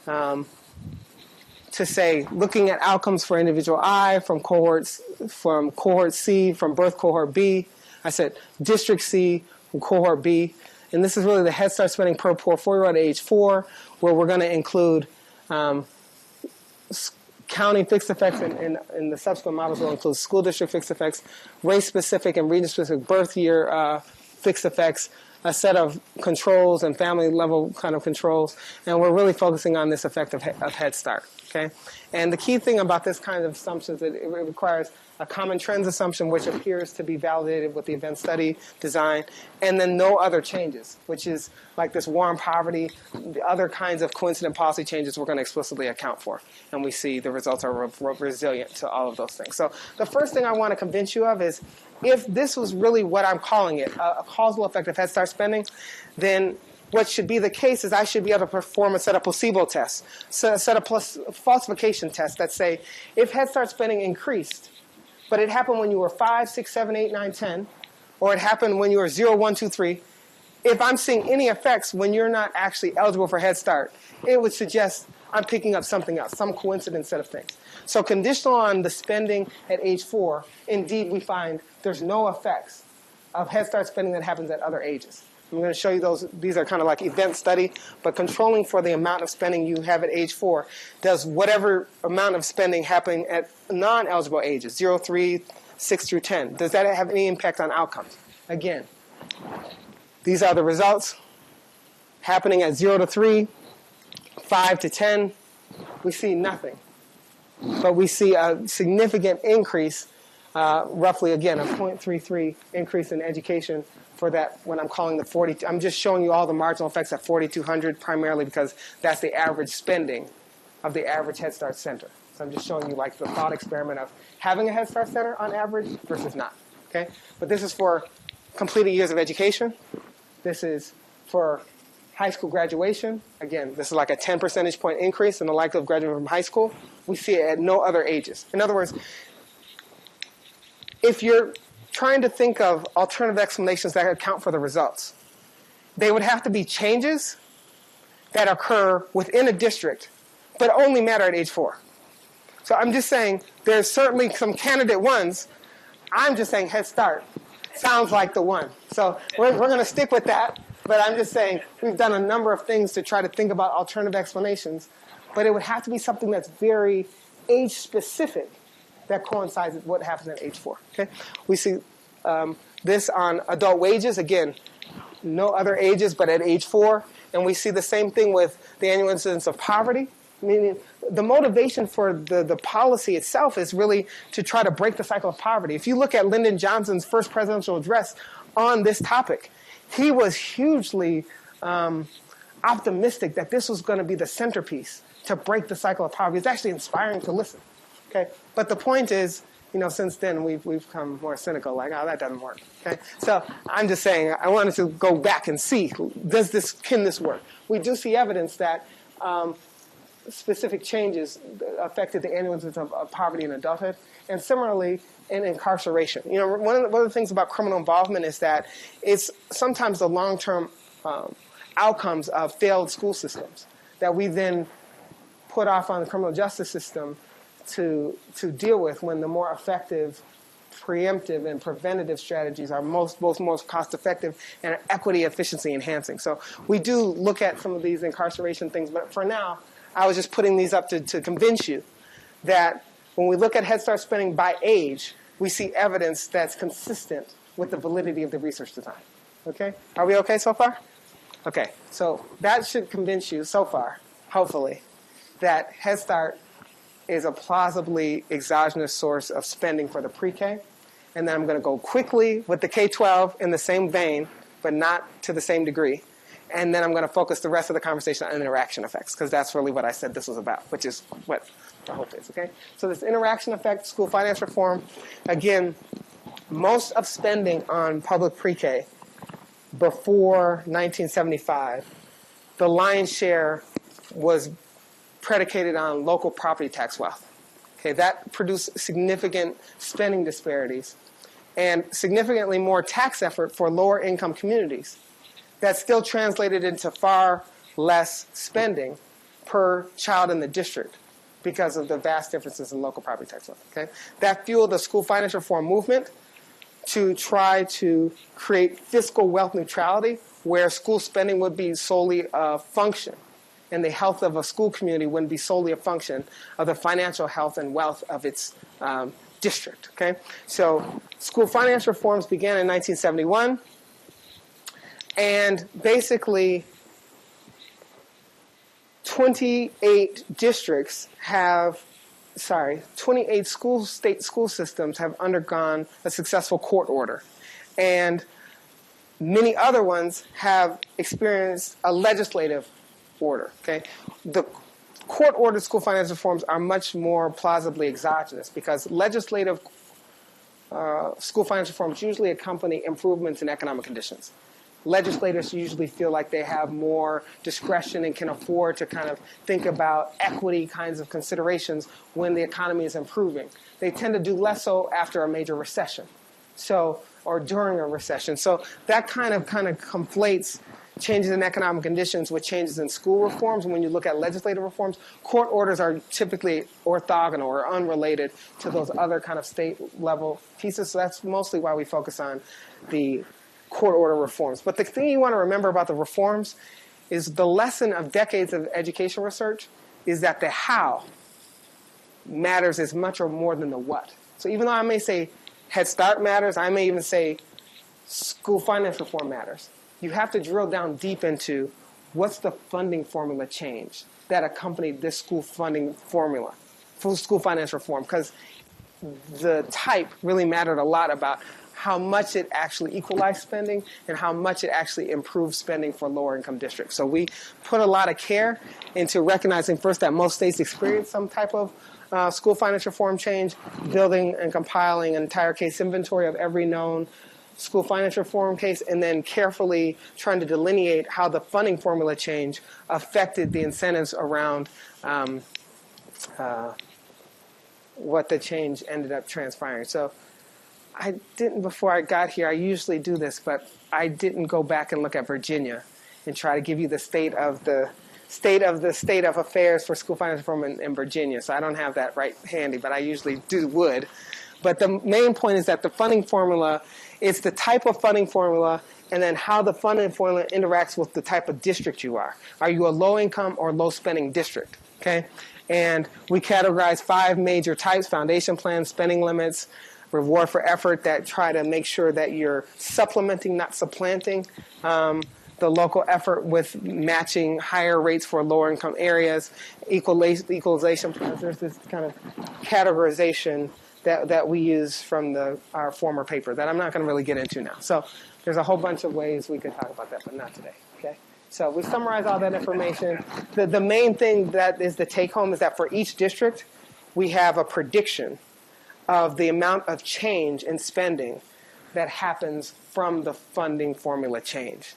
to say, looking at outcomes for individual I, from cohort C, from birth cohort B. I said district C from cohort B. And this is really the Head Start spending per poor 4-year-old at age 4, where we're going to include county fixed effects, in the subsequent models will include school district fixed effects, race-specific and region-specific birth year fixed effects, a set of controls and family-level kind of controls, and we're really focusing on this effect of Head Start, okay? And the key thing about this kind of assumptions is that it requires a common trends assumption, which appears to be validated with the event study design, and then no other changes, which is like this war on poverty, the other kinds of coincident policy changes we're going to explicitly account for. And we see the results are resilient to all of those things. So the first thing I want to convince you of is if this was really what I'm calling it, a causal effect of Head Start spending, then what should be the case is I should be able to perform a set of placebo tests, so a set of falsification tests that say if Head Start spending increased, but it happened when you were 5, 6, 7, 8, 9, 10, or it happened when you were 0, 1, 2, 3, if I'm seeing any effects when you're not actually eligible for Head Start, it would suggest I'm picking up something else, some coincident set of things. So conditional on the spending at age 4, indeed we find there's no effects of Head Start spending that happens at other ages. I'm going to show you those. These are kind of like event study, but controlling for the amount of spending you have at age 4 does whatever amount of spending happening at non-eligible ages, 0, 3, 6 through 10. Does that have any impact on outcomes? Again, these are the results happening at 0 to 3, 5 to 10. We see nothing, but we see a significant increase, roughly again a 0.33 increase in education. For that, when I'm calling the 40, I'm just showing you all the marginal effects at 4,200 primarily because that's the average spending of the average Head Start center. So I'm just showing you like the thought experiment of having a Head Start center on average versus not. Okay, but this is for completed years of education. This is for high school graduation. Again, this is like a 10 percentage point increase in the likelihood of graduating from high school. We see it at no other ages. In other words, if you're trying to think of alternative explanations that account for the results, they would have to be changes that occur within a district, but only matter at age 4. So I'm just saying there's certainly some candidate ones. I'm just saying Head Start sounds like the one. So we're going to stick with that, but I'm just saying we've done a number of things to try to think about alternative explanations, but it would have to be something that's very age-specific that coincides with what happens at age 4. Okay, we see this on adult wages. Again, no other ages but at age 4. And we see the same thing with the annual incidence of poverty. Meaning the motivation for the policy itself is really to try to break the cycle of poverty. If you look at Lyndon Johnson's first presidential address on this topic, he was hugely optimistic that this was going to be the centerpiece to break the cycle of poverty. It's actually inspiring to listen. Okay, but the point is, you know, since then we've become more cynical, like, oh, that doesn't work. Okay, so I'm just saying I wanted to go back and see, can this work? We do see evidence that specific changes affected the annual incidence of poverty in adulthood, And similarly, in incarceration. You know, one of the things about criminal involvement is that it's sometimes the long-term outcomes of failed school systems that we then put off on the criminal justice system to deal with, when the more effective preemptive and preventative strategies are most cost effective and are equity efficiency enhancing. So we do look at some of these incarceration things, but for now, I was just putting these up to convince you that when we look at Head Start spending by age, we see evidence that's consistent with the validity of the research design. Okay? Are we okay so far? Okay, so that should convince you so far, hopefully, that Head Start is a plausibly exogenous source of spending for the pre-K. And then I'm going to go quickly with the K-12 in the same vein, but not to the same degree. And then I'm going to focus the rest of the conversation on interaction effects, because that's really what I said this was about, which is what the hope is, okay? So this interaction effect, school finance reform, again, most of spending on public pre-K before 1975, the lion's share was predicated on local property tax wealth. Okay, that produced significant spending disparities and significantly more tax effort for lower income communities. That still translated into far less spending per child in the district because of the vast differences in local property tax wealth. Okay? That fueled the school finance reform movement to try to create fiscal wealth neutrality, where school spending would be solely a function, and the health of a school community wouldn't be solely a function of the financial health and wealth of its district. Okay? So school finance reforms began in 1971, and basically 28 state school systems have undergone a successful court order, and many other ones have experienced a legislative order. Okay, the court-ordered school finance reforms are much more plausibly exogenous, because legislative school finance reforms usually accompany improvements in economic conditions. Legislators usually feel like they have more discretion and can afford to kind of think about equity kinds of considerations when the economy is improving. They tend to do less so after a major recession, or during a recession. So that kind of conflates changes in economic conditions with changes in school reforms. And when you look at legislative reforms, court orders are typically orthogonal or unrelated to those other kind of state level pieces. So that's mostly why we focus on the court order reforms. But the thing you want to remember about the reforms is the lesson of decades of education research is that the how matters as much or more than the what. So even though I may say Head Start matters, I may even say school finance reform matters, you have to drill down deep into what's the funding formula change that accompanied this school funding formula for school finance reform, because the type really mattered a lot about how much it actually equalized spending and how much it actually improved spending for lower income districts. So we put a lot of care into recognizing first that most states experience some type of school finance reform change, building and compiling an entire case inventory of every known school finance reform case, and then carefully trying to delineate how the funding formula change affected the incentives around what the change ended up transpiring. So I didn't, before I got here, I usually do this, but I didn't go back and look at Virginia and try to give you the state of affairs for school finance reform in Virginia. So I don't have that right handy, but I usually would. But the main point is that the funding formula is the type of funding formula, and then how the funding formula interacts with the type of district you are. Are you a low-income or low-spending district? Okay, and we categorize 5 major types: foundation plans, spending limits, reward for effort, that try to make sure that you're supplementing, not supplanting, the local effort with matching higher rates for lower income areas, equalization plans. There's this kind of categorization that we use from our former paper that I'm not going to really get into now. So there's a whole bunch of ways we could talk about that, but not today. Okay. So we summarize all that information. The main thing that is the take home is that for each district, we have a prediction of the amount of change in spending that happens from the funding formula change,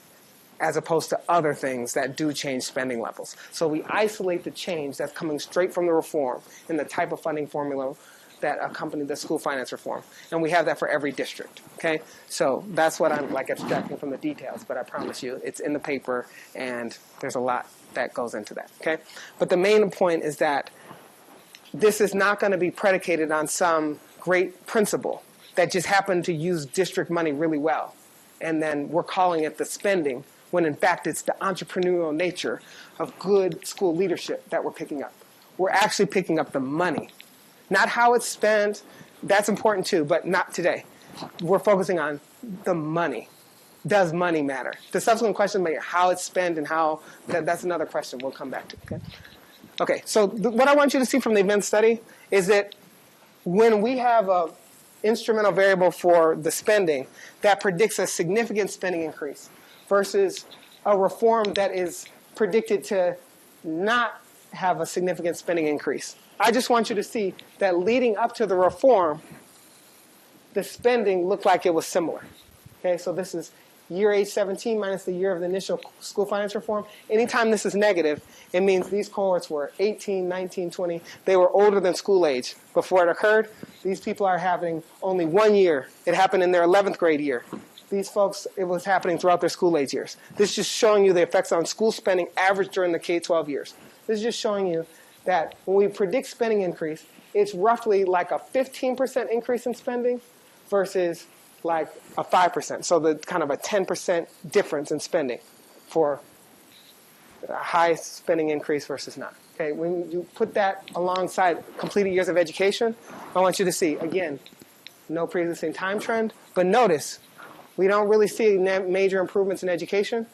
as opposed to other things that do change spending levels. So we isolate the change that's coming straight from the reform in the type of funding formula that accompany the school finance reform. And we have that for every district, okay? So that's what I'm like abstracting from the details, but I promise you it's in the paper and there's a lot that goes into that, okay? But the main point is that this is not going to be predicated on some great principle that just happened to use district money really well. And then we're calling it the spending, when in fact it's the entrepreneurial nature of good school leadership that we're picking up. We're actually picking up the money. Not how it's spent, that's important too, but not today. We're focusing on the money. Does money matter? The subsequent question about how it's spent and how, that's another question we'll come back to, okay? Okay, so what I want you to see from the event study is that when we have a instrumental variable for the spending that predicts a significant spending increase versus a reform that is predicted to not have a significant spending increase. I just want you to see that leading up to the reform, the spending looked like it was similar. Okay, so this is year age 17 minus the year of the initial school finance reform. Anytime this is negative, it means these cohorts were 18, 19, 20. They were older than school age before it occurred. These people are having only 1 year. It happened in their 11th grade year. These folks, it was happening throughout their school age years. This is just showing you the effects on school spending average during the K-12 years. This is just showing you that when we predict spending increase, it's roughly like a 15% increase in spending versus like a 5%. So the kind of a 10% difference in spending for a high spending increase versus not. Okay, when you put that alongside completed years of education, I want you to see, again, no pre-existing time trend, but notice we don't really see major improvements in education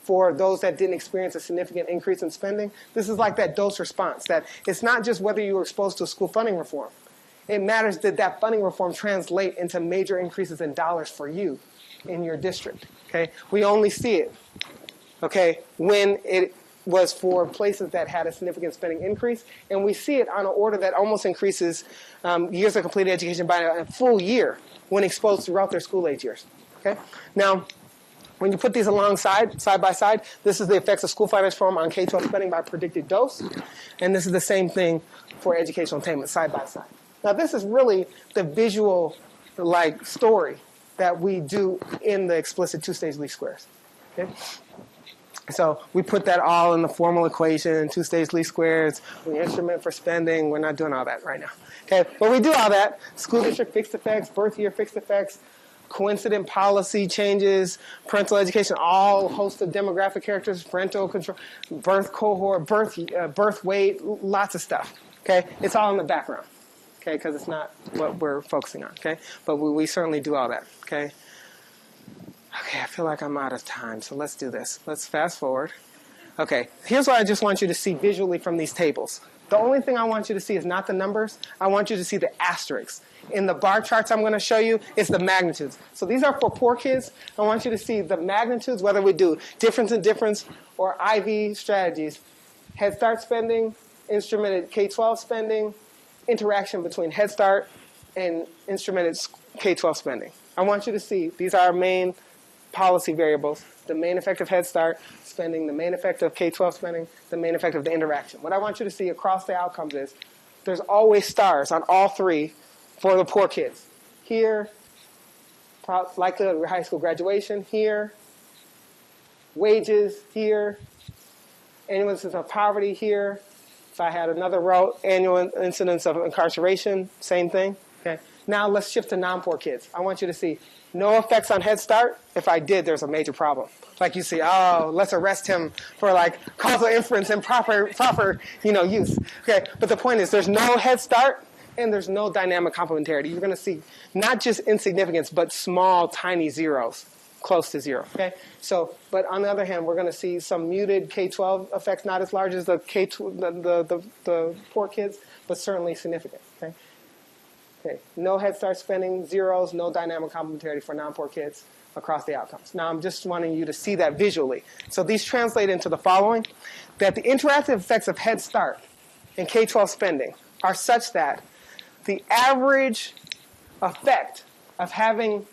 for those that didn't experience a significant increase in spending. This is like that dose response, that it's not just whether you were exposed to a school funding reform. It matters that that funding reform translate into major increases in dollars for you in your district. Okay, we only see it, okay, when it was for places that had a significant spending increase, and we see it on an order that almost increases years of completed education by a full year when exposed throughout their school age years. Okay, now when you put these alongside, side by side, this is the effects of school finance reform on K-12 spending by predicted dose, and this is the same thing for educational attainment side by side. Now this is really the visual like story that we do in the explicit two-stage least squares. Okay? So we put that all in the formal equation, two-stage least squares, we instrument for spending. We're not doing all that right now. Okay, but we do all that. School district fixed effects, birth year fixed effects, coincident policy changes, parental education, all host of demographic characters, parental control, birth cohort, birth weight, lots of stuff. Okay, it's all in the background. Okay, because it's not what we're focusing on. Okay, but we certainly do all that. Okay. Okay, I feel like I'm out of time, so let's do this. Let's fast forward. Okay, here's what I just want you to see visually from these tables. The only thing I want you to see is not the numbers. I want you to see the asterisks. In the bar charts I'm going to show you, it's the magnitudes. So these are for poor kids. I want you to see the magnitudes, whether we do difference in difference or IV strategies, Head Start spending, instrumented K-12 spending, interaction between Head Start and instrumented K-12 spending. I want you to see these are our main policy variables, the main effect of Head Start spending, the main effect of K-12 spending, the main effect of the interaction. What I want you to see across the outcomes is there's always stars on all three for the poor kids. Here, likelihood of high school graduation, here, wages, here, annual incidence of poverty, here. If I had another row, annual incidence of incarceration, same thing. Okay. Now let's shift to non-poor kids. I want you to see no effects on Head Start. If I did, there's a major problem. Like you see, oh, let's arrest him for like causal inference and proper use. Okay, but the point is there's no Head Start and there's no dynamic complementarity. You're going to see not just insignificance, but small, tiny zeros, close to zero. Okay, so but on the other hand, we're going to see some muted K-12 effects, not as large as the the poor kids, but certainly significant. Okay. Okay, no Head Start spending, zeros, no dynamic complementarity for non-poor kids across the outcomes. Now I'm just wanting you to see that visually. So these translate into the following, that the interactive effects of Head Start and K-12 spending are such that the average effect of having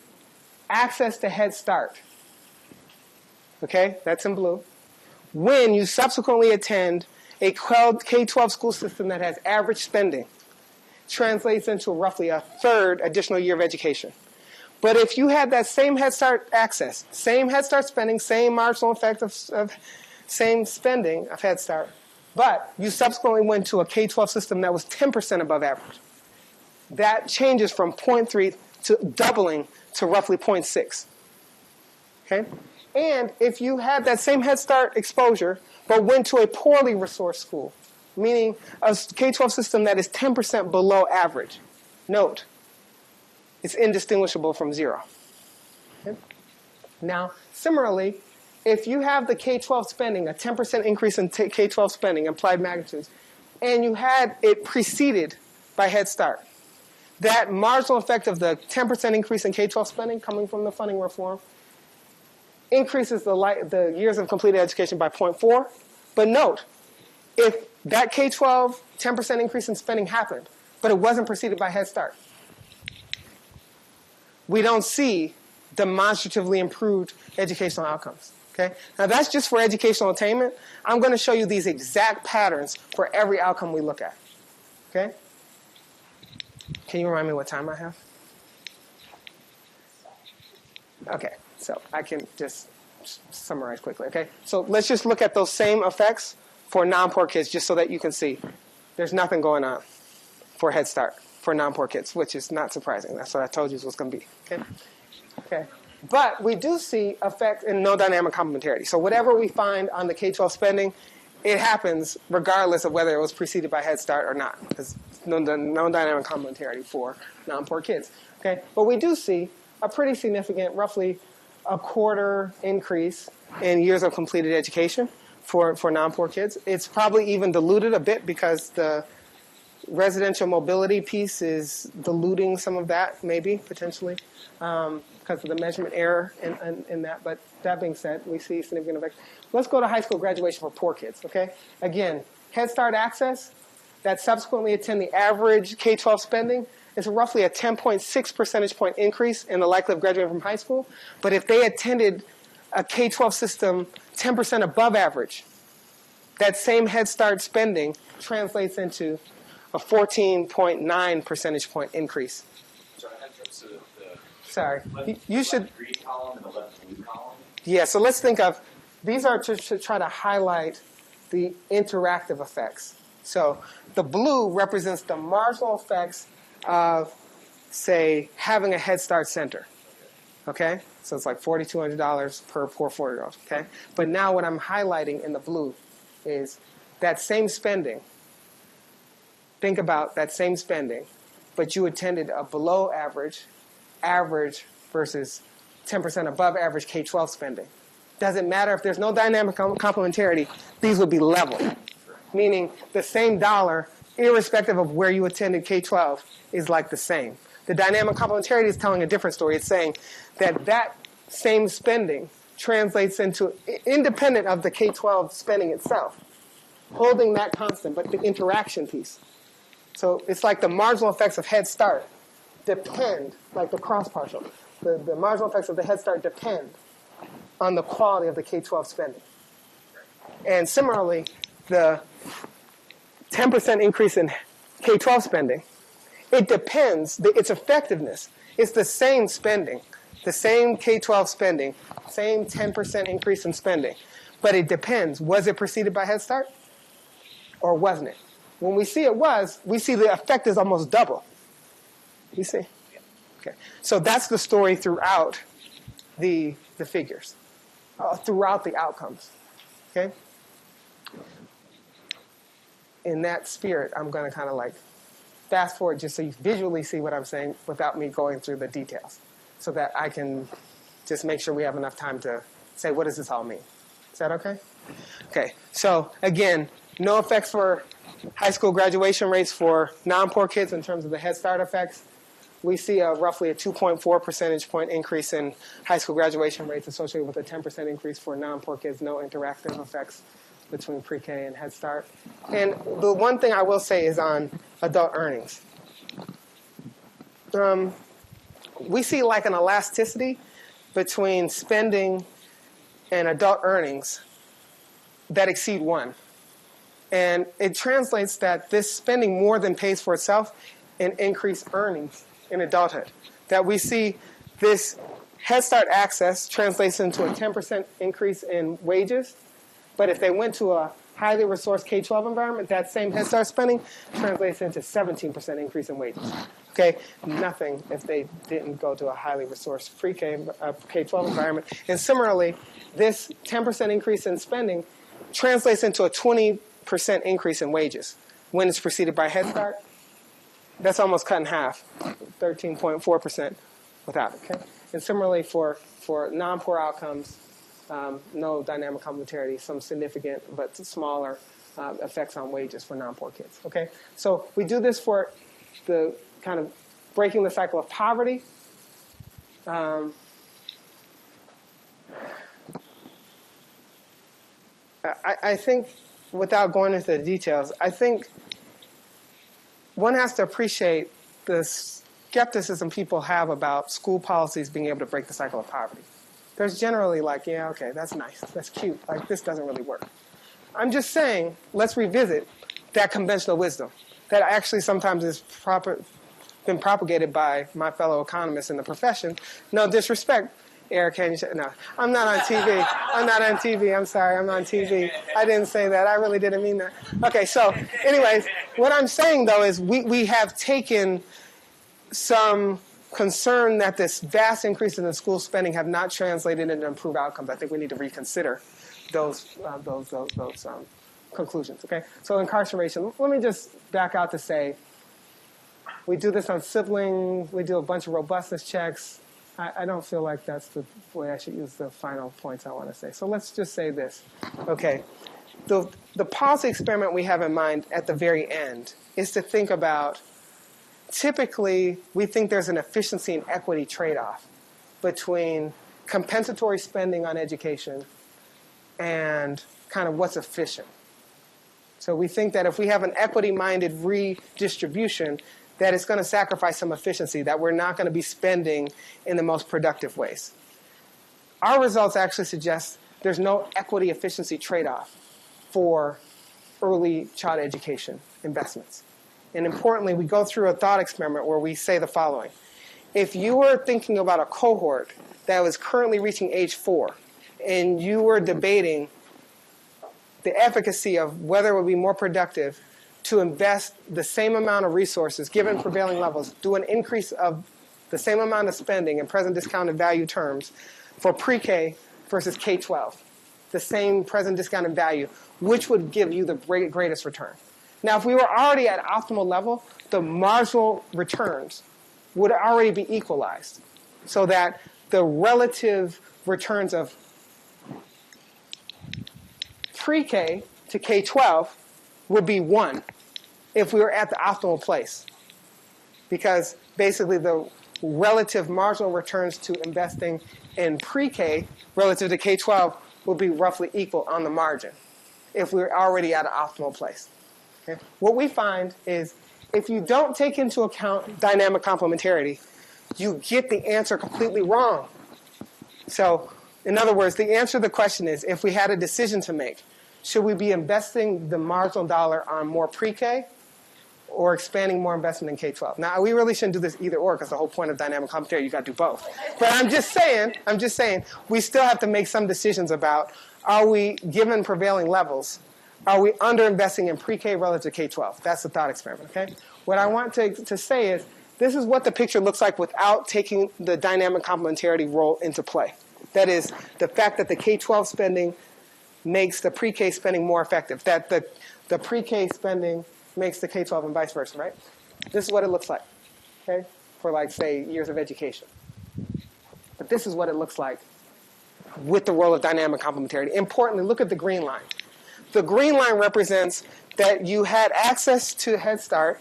access to Head Start, okay, that's in blue, when you subsequently attend a K-12 school system that has average spending, translates into roughly a third additional year of education. But if you had that same Head Start access, same Head Start spending, same marginal effect of same spending of Head Start, but you subsequently went to a K-12 system that was 10% above average, that changes from 0.3 to doubling to roughly 0.6. Okay? And if you had that same Head Start exposure, but went to a poorly resourced school, meaning a K-12 system that is 10% below average, note, it's indistinguishable from zero. Okay? Now, similarly, if you have the K-12 spending, a 10% increase in K-12 spending, applied magnitudes, and you had it preceded by Head Start, that marginal effect of the 10% increase in K-12 spending coming from the funding reform increases the years of completed education by 0.4. But note, if that K-12 10% increase in spending happened, but it wasn't preceded by Head Start, we don't see demonstratively improved educational outcomes. Okay? Now that's just for educational attainment. I'm going to show you these exact patterns for every outcome we look at. Okay? Can you remind me what time I have? Okay, so I can just summarize quickly. Okay, so let's just look at those same effects for non-poor kids, just so that you can see there's nothing going on for Head Start for non-poor kids, which is not surprising. That's what I told you it was going to be. Okay. Okay. But we do see effect in no dynamic complementarity. So whatever we find on the K-12 spending, it happens regardless of whether it was preceded by Head Start or not. There's no dynamic complementarity for non-poor kids. Okay? But we do see a pretty significant, roughly a quarter increase in years of completed education for non-poor kids. It's probably even diluted a bit because the residential mobility piece is diluting some of that, maybe, potentially, because of the measurement error in that. But that being said, we see significant effects. Let's go to high school graduation for poor kids, okay? Again, Head Start access that subsequently attend the average K-12 spending is roughly a 10.6 percentage point increase in the likelihood of graduating from high school. But if they attended a K-12 system 10% above average, that same Head Start spending translates into a 14.9 percentage point increase. Sorry, you should. Green column and the left blue column. Yeah, so let's think of, these are to try to highlight the interactive effects. So the blue represents the marginal effects of, say, having a Head Start center. Okay? So it's like $4,200 per poor 4-year-old. Okay? But now what I'm highlighting in the blue is that same spending. Think about that same spending, but you attended a below average versus 10% above average K-12 spending. Doesn't matter if there's no dynamic complementarity, these would be level. Meaning the same dollar, irrespective of where you attended K-12, is like the same. The dynamic complementarity is telling a different story. It's saying that that same spending translates into, independent of the K-12 spending itself, holding that constant, but the interaction piece. So it's like the marginal effects of Head Start depend, like the cross partial, the marginal effects of the Head Start depend on the quality of the K-12 spending. And similarly, the 10% increase in K-12 spending, it depends, its effectiveness, it's the same spending, the same K-12 spending, same 10% increase in spending, but it depends. Was it preceded by Head Start or wasn't it? When we see it was, we see the effect is almost double. You see? Okay. So that's the story throughout the figures, throughout the outcomes. Okay? In that spirit, I'm going to kind of like fast forward just so you visually see what I'm saying without me going through the details, so that I can just make sure we have enough time to say, what does this all mean? Is that okay? Okay. So again, no effects for high school graduation rates for non-poor kids in terms of the Head Start effects. We see roughly a 2.4 percentage point increase in high school graduation rates associated with a 10% increase for non-poor kids, no interactive effects between pre-K and Head Start. And the one thing I will say is on adult earnings. We see like an elasticity between spending and adult earnings that exceed 1. And it translates that this spending more than pays for itself in increased earnings in adulthood. That we see this Head Start access translates into a 10% increase in wages, but if they went to a highly resourced K-12 environment, that same Head Start spending translates into 17% increase in wages. Okay, nothing if they didn't go to a highly resourced pre-K, K-12 environment. And similarly, this 10% increase in spending translates into a 20% increase in wages when it's preceded by Head Start. That's almost cut in half, 13.4% without it. Okay, and similarly for non-poor outcomes, no dynamic complementarity, some significant but smaller effects on wages for non-poor kids. Okay, so we do this for the kind of breaking the cycle of poverty. I think, without going into the details, I think one has to appreciate the skepticism people have about school policies being able to break the cycle of poverty. There's generally like, yeah, okay, that's nice, that's cute, like this doesn't really work. I'm just saying, let's revisit that conventional wisdom that actually sometimes is been propagated by my fellow economists in the profession. No disrespect, Eric, can you say, no, I'm not on TV. I'm not on TV. I'm sorry, I'm on TV. I didn't say that. I really didn't mean that. Okay, so anyways, what I'm saying, though, is we have taken some concern that this vast increase in the school spending have not translated into improved outcomes. I think we need to reconsider those conclusions, okay? So incarceration, let me just back out to say, we do this on sibling, we do a bunch of robustness checks. I don't feel like that's the way I should use the final points I want to say. So let's just say this. Okay, the policy experiment we have in mind at the very end is to think about, typically we think there's an efficiency and equity trade-off between compensatory spending on education and kind of what's efficient. So we think that if we have an equity-minded redistribution, that it's going to sacrifice some efficiency, that we're not going to be spending in the most productive ways. Our results actually suggest there's no equity efficiency trade-off for early child education investments. And importantly, we go through a thought experiment where we say the following. If you were thinking about a cohort that was currently reaching age 4, and you were debating the efficacy of whether it would be more productive to invest the same amount of resources, given prevailing levels, do an increase of the same amount of spending in present discounted value terms for pre-K versus K-12, the same present discounted value, which would give you the greatest return? Now, if we were already at optimal level, the marginal returns would already be equalized so that the relative returns of pre-K to K-12 would be 1 if we were at the optimal place. Because basically the relative marginal returns to investing in pre-K relative to K-12 would be roughly equal on the margin if we were already at an optimal place. Okay? What we find is if you don't take into account dynamic complementarity, you get the answer completely wrong. So, in other words, the answer to the question is, if we had a decision to make, should we be investing the marginal dollar on more pre-K or expanding more investment in K-12? Now, we really shouldn't do this either or, because the whole point of dynamic complementarity, you got to do both. But I'm just saying, we still have to make some decisions about, are we, given prevailing levels, are we under-investing in pre-K relative to K-12? That's the thought experiment, okay? What I want to say is, this is what the picture looks like without taking the dynamic complementarity role into play. That is, the fact that the K-12 spending makes the pre-K spending more effective, that the pre-K spending makes the K-12 and vice versa, right? This is what it looks like, okay, for like, say, years of education. But this is what it looks like with the role of dynamic complementarity. Importantly, look at the green line. The green line represents that you had access to Head Start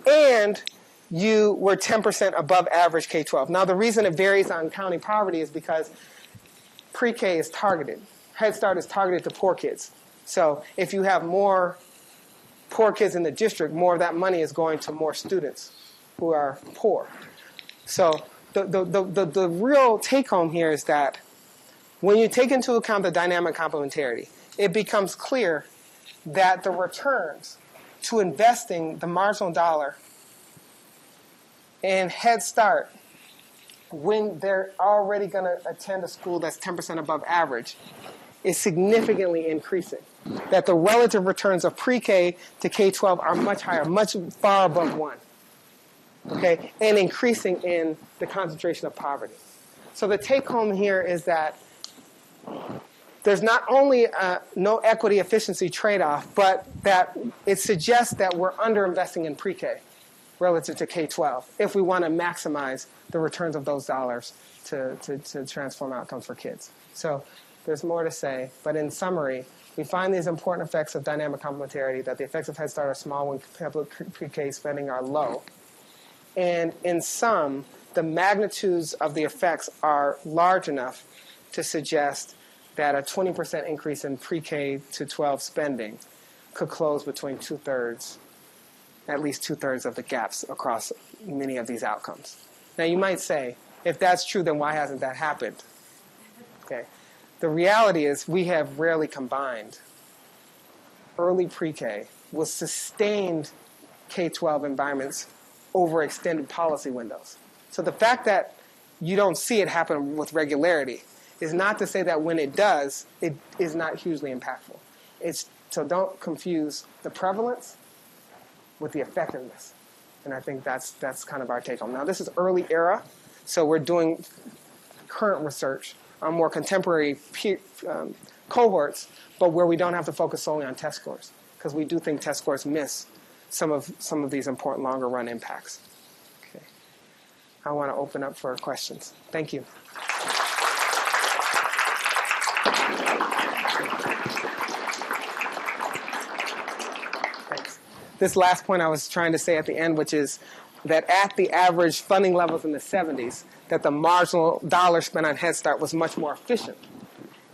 and you were 10% above average K-12. Now, the reason it varies on county poverty is because pre-K is targeted. Head Start is targeted to poor kids. So if you have more poor kids in the district, more of that money is going to more students who are poor. So the real take-home here is that when you take into account the dynamic complementarity, it becomes clear that the returns to investing the marginal dollar in Head Start, when they're already going to attend a school that's 10% above average, is significantly increasing. That the relative returns of pre-K to K-12 are much higher, much far above 1. Okay, and increasing in the concentration of poverty. So the take home here is that there's not only no equity efficiency trade-off, but that it suggests that we're underinvesting in pre-K relative to K-12 if we want to maximize the returns of those dollars to transform outcomes for kids. So there's more to say, but in summary, we find these important effects of dynamic complementarity, that the effects of Head Start are small when public pre-K spending are low. And in sum, the magnitudes of the effects are large enough to suggest that a 20% increase in pre-K to 12 spending could close between at least two-thirds of the gaps across many of these outcomes. Now you might say, if that's true, then why hasn't that happened? Okay. The reality is we have rarely combined early pre-K with sustained K-12 environments over extended policy windows. So the fact that you don't see it happen with regularity is not to say that when it does, it is not hugely impactful. So don't confuse the prevalence with the effectiveness. And I think that's kind of our take home. Now, this is early era, so we're doing current research on more contemporary cohorts, but where we don't have to focus solely on test scores, because we do think test scores miss some of these important longer run impacts. Okay. I want to open up for questions. Thank you. Thanks. This last point I was trying to say at the end, which is that at the average funding levels in the 70s, that the marginal dollar spent on Head Start was much more efficient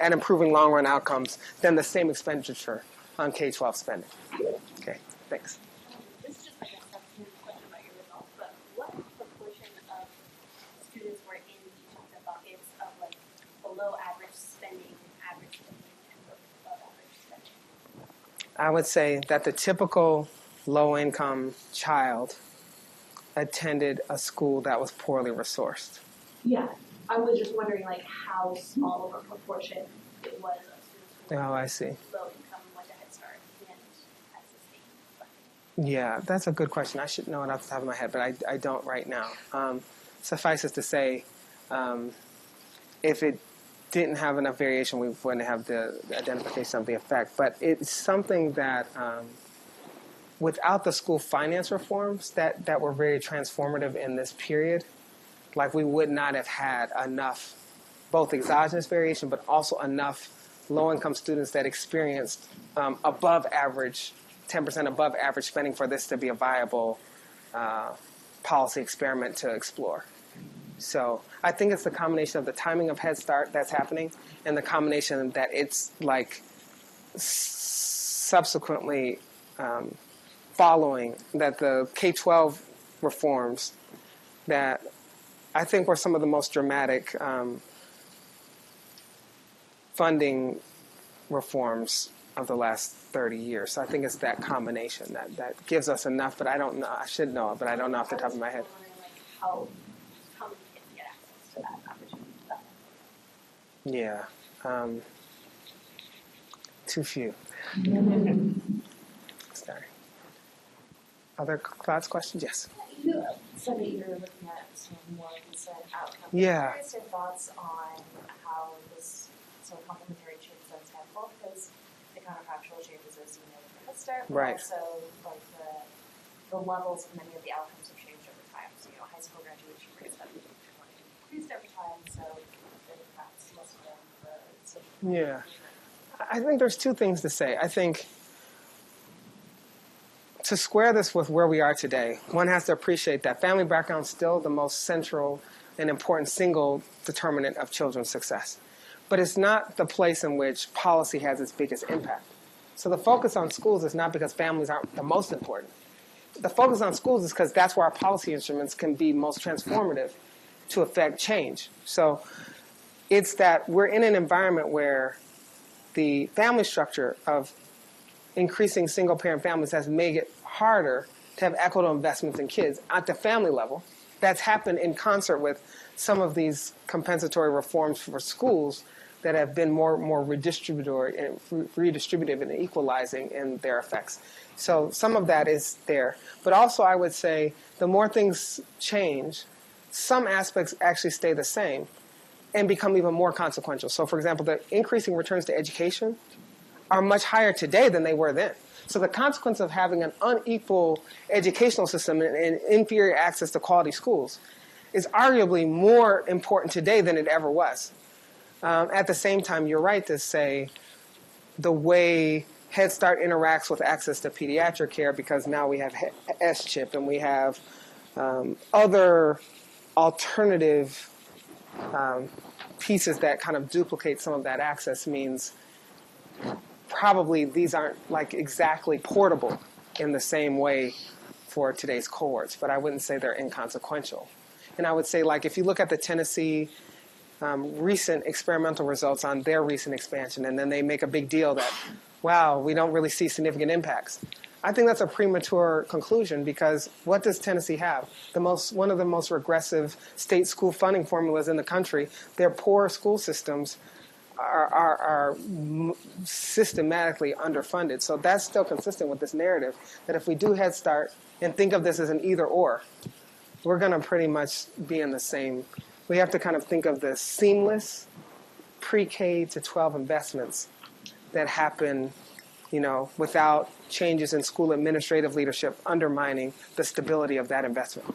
at improving long-run outcomes than the same expenditure on K-12 spending. Okay, thanks. This is just like a substantive question about your results, but what proportion of students were in each of the buckets of like below average spending, and above average spending? I would say that the typical low-income child attended a school that was poorly resourced. Yeah, I was just wondering like how small of a proportion it was of students who Oh, I see. low income went to Head Start and had sustained. Yeah, that's a good question. I should know it off the top of my head, but I don't right now. Suffice it to say, if it didn't have enough variation, we wouldn't have the identification of the effect. But it's something that without the school finance reforms that were very transformative in this period, like we would not have had enough both exogenous variation but also enough low-income students that experienced above average, 10% above average spending for this to be a viable policy experiment to explore. So I think it's the combination of the timing of Head Start that's happening and the combination that it's like subsequently following that the K-12 reforms that I think were some of the most dramatic funding reforms of the last 30 years. So I think it's that combination that gives us enough, but I don't know. I should know it, but I don't know off the top of my head. How many kids get access to that opportunity? Yeah. Too few. Sorry. Other thoughts, questions? Yes. You said that you were looking at some more concerned outcomes. Yeah. I'm curious your thoughts on how this complementary change that's helpful, because the counterfactual changes are seen in the Head Start, but Right. also like the levels of many of the outcomes have changed over time. So high school graduation rates have increased over time, so that's less of the Yeah. I think there's two things to say. I think to square this with where we are today, one has to appreciate that family background is still the most central and important single determinant of children's success. But it's not the place in which policy has its biggest impact. So the focus on schools is not because families aren't the most important. The focus on schools is because that's where our policy instruments can be most transformative to affect change. So it's that we're in an environment where the family structure of increasing single-parent families has made it harder to have equitable investments in kids at the family level that's happened in concert with some of these compensatory reforms for schools that have been more redistributive and equalizing in their effects. So some of that is there. But also I would say the more things change, some aspects actually stay the same and become even more consequential. So for example, the increasing returns to education are much higher today than they were then. So the consequence of having an unequal educational system and inferior access to quality schools is arguably more important today than it ever was. At the same time, you're right to say the way Head Start interacts with access to pediatric care, because now we have S-CHIP and we have other alternative pieces that kind of duplicate some of that access, means probably these aren't like exactly portable in the same way for today's cohorts, but I wouldn't say they're inconsequential. And I would say, like, if you look at the Tennessee recent experimental results on their recent expansion, and then they make a big deal that, wow, we don't really see significant impacts. I think that's a premature conclusion, because what does Tennessee have? One of the most regressive state school funding formulas in the country. Their poor school systems are systematically underfunded. So that's still consistent with this narrative that if we do Head Start and think of this as an either or, we're going to pretty much be in the same. We have to kind of think of the seamless pre-K to 12 investments that happen, without changes in school administrative leadership undermining the stability of that investment.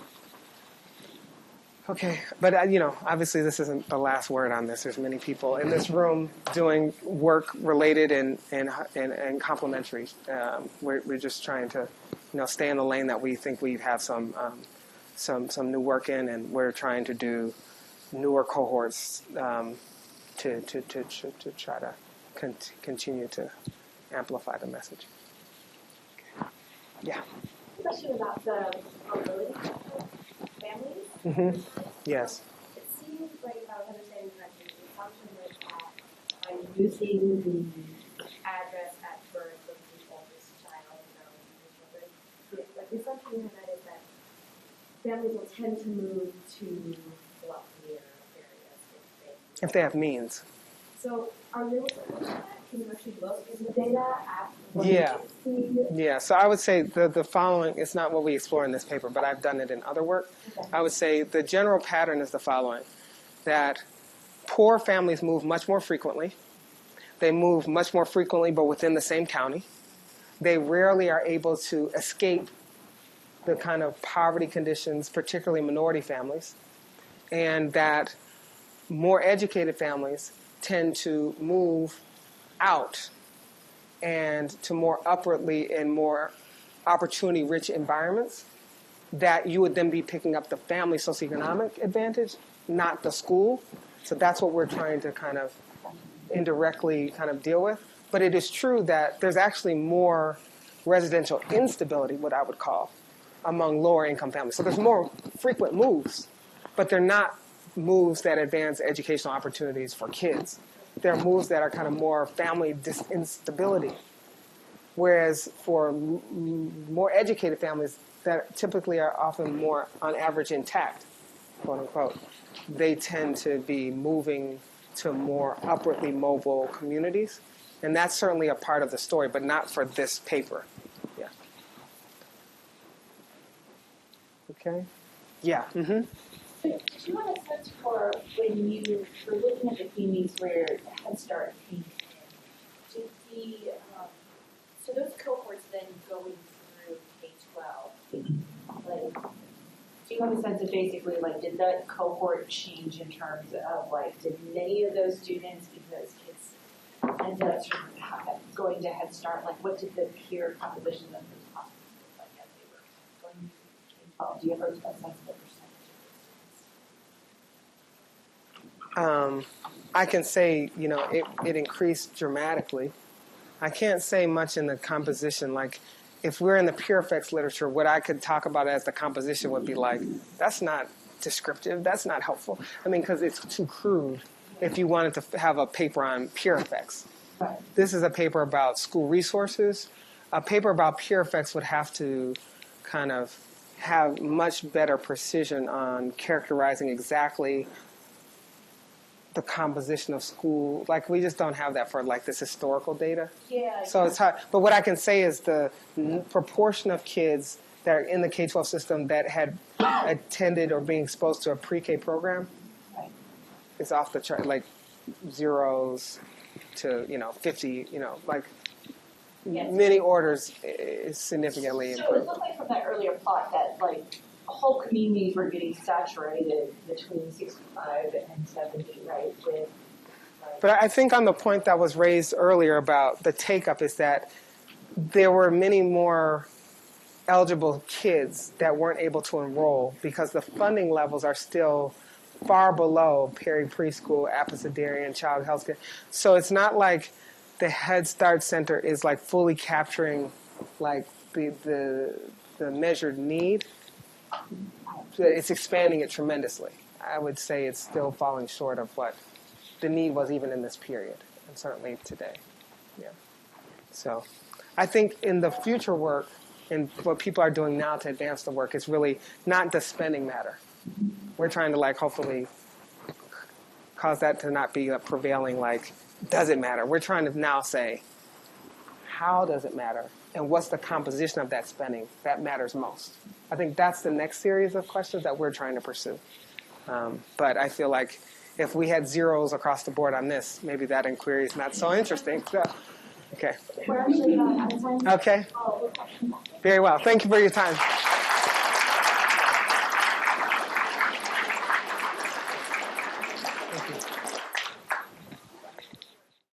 Okay, but obviously this isn't the last word on this. There's many people in this room doing work related and complementary. We're just trying to, stay in the lane that we think we have some new work in, and we're trying to do newer cohorts to try to continue to amplify the message. Okay. Yeah. Question about the mobility of families. Mm-hmm. Yes. It seems like, if I was understanding correctly, the assumption was that by using the address at birth of the oldest child, the assumption you have is that families will tend to move to wealthier areas if they have means. So are you able to look at that? Can you actually look in the data at what Yeah. you see? Yeah, so I would say the following, it's not what we explore in this paper, but I've done it in other work. Okay. I would say the general pattern is the following, that poor families move much more frequently. They move much more frequently, but within the same county. They rarely are able to escape the kind of poverty conditions, particularly minority families, and that more educated families tend to move out and to more upwardly and more opportunity-rich environments, that you would then be picking up the family socioeconomic advantage, not the school. So that's what we're trying to kind of indirectly kind of deal with. But it is true that there's actually more residential instability, what I would call, among lower income families. So there's more frequent moves, but they're not moves that advance educational opportunities for kids. They're moves that are kind of more family instability. Whereas for more educated families that typically are often more, on average, intact, quote unquote, they tend to be moving to more upwardly mobile communities. And that's certainly a part of the story, but not for this paper. Yeah. Okay? Yeah. Mm-hmm. Do you have a sense for when you were looking at the communities where Head Start came in, did the, so those cohorts then going through K-12, like, do you have a sense of basically, like, did that cohort change in terms of, like, did many of those students, because kids ended up sort of going to Head Start, like, what did the peer composition of those hospitals look like as they were going to K-12? Do you have a sense of the percentage? I can say, it increased dramatically. I can't say much in the composition. Like, if we're in the peer effects literature, what I could talk about as the composition would be like, that's not descriptive, that's not helpful. I mean, because it's too crude if you wanted to have a paper on peer effects. Right. This is a paper about school resources. A paper about peer effects would have to kind of have much better precision on characterizing exactly the composition of school. Like, we just don't have that for like this historical data. Yeah. So it's hard. But what I can say is the proportion of kids that are in the K-12 system that had attended or being exposed to a pre-K program is off the chart, like zeros to 50, like many orders is significantly So improved. it looked like from that earlier plot that like whole communities were getting saturated between 65 and 70, right? With But I think on the point that was raised earlier about the take-up is that there were many more eligible kids that weren't able to enroll because the funding levels are still far below preschool, apicidarian, child health care. So it's not like the Head Start Center is like fully capturing like the measured need. It's expanding it tremendously. I would say it's still falling short of what the need was even in this period, and certainly today. Yeah. So I think in the future work and what people are doing now to advance the work, it's really not the spending matter. We're trying to like hopefully cause that to not be a prevailing like, does it matter? We're trying to now say, how does it matter? And what's the composition of that spending that matters most? I think that's the next series of questions that we're trying to pursue. But I feel like if we had zeros across the board on this, maybe that inquiry is not so interesting. So, okay. We're actually out of time. Okay. Very well. Thank you for your time.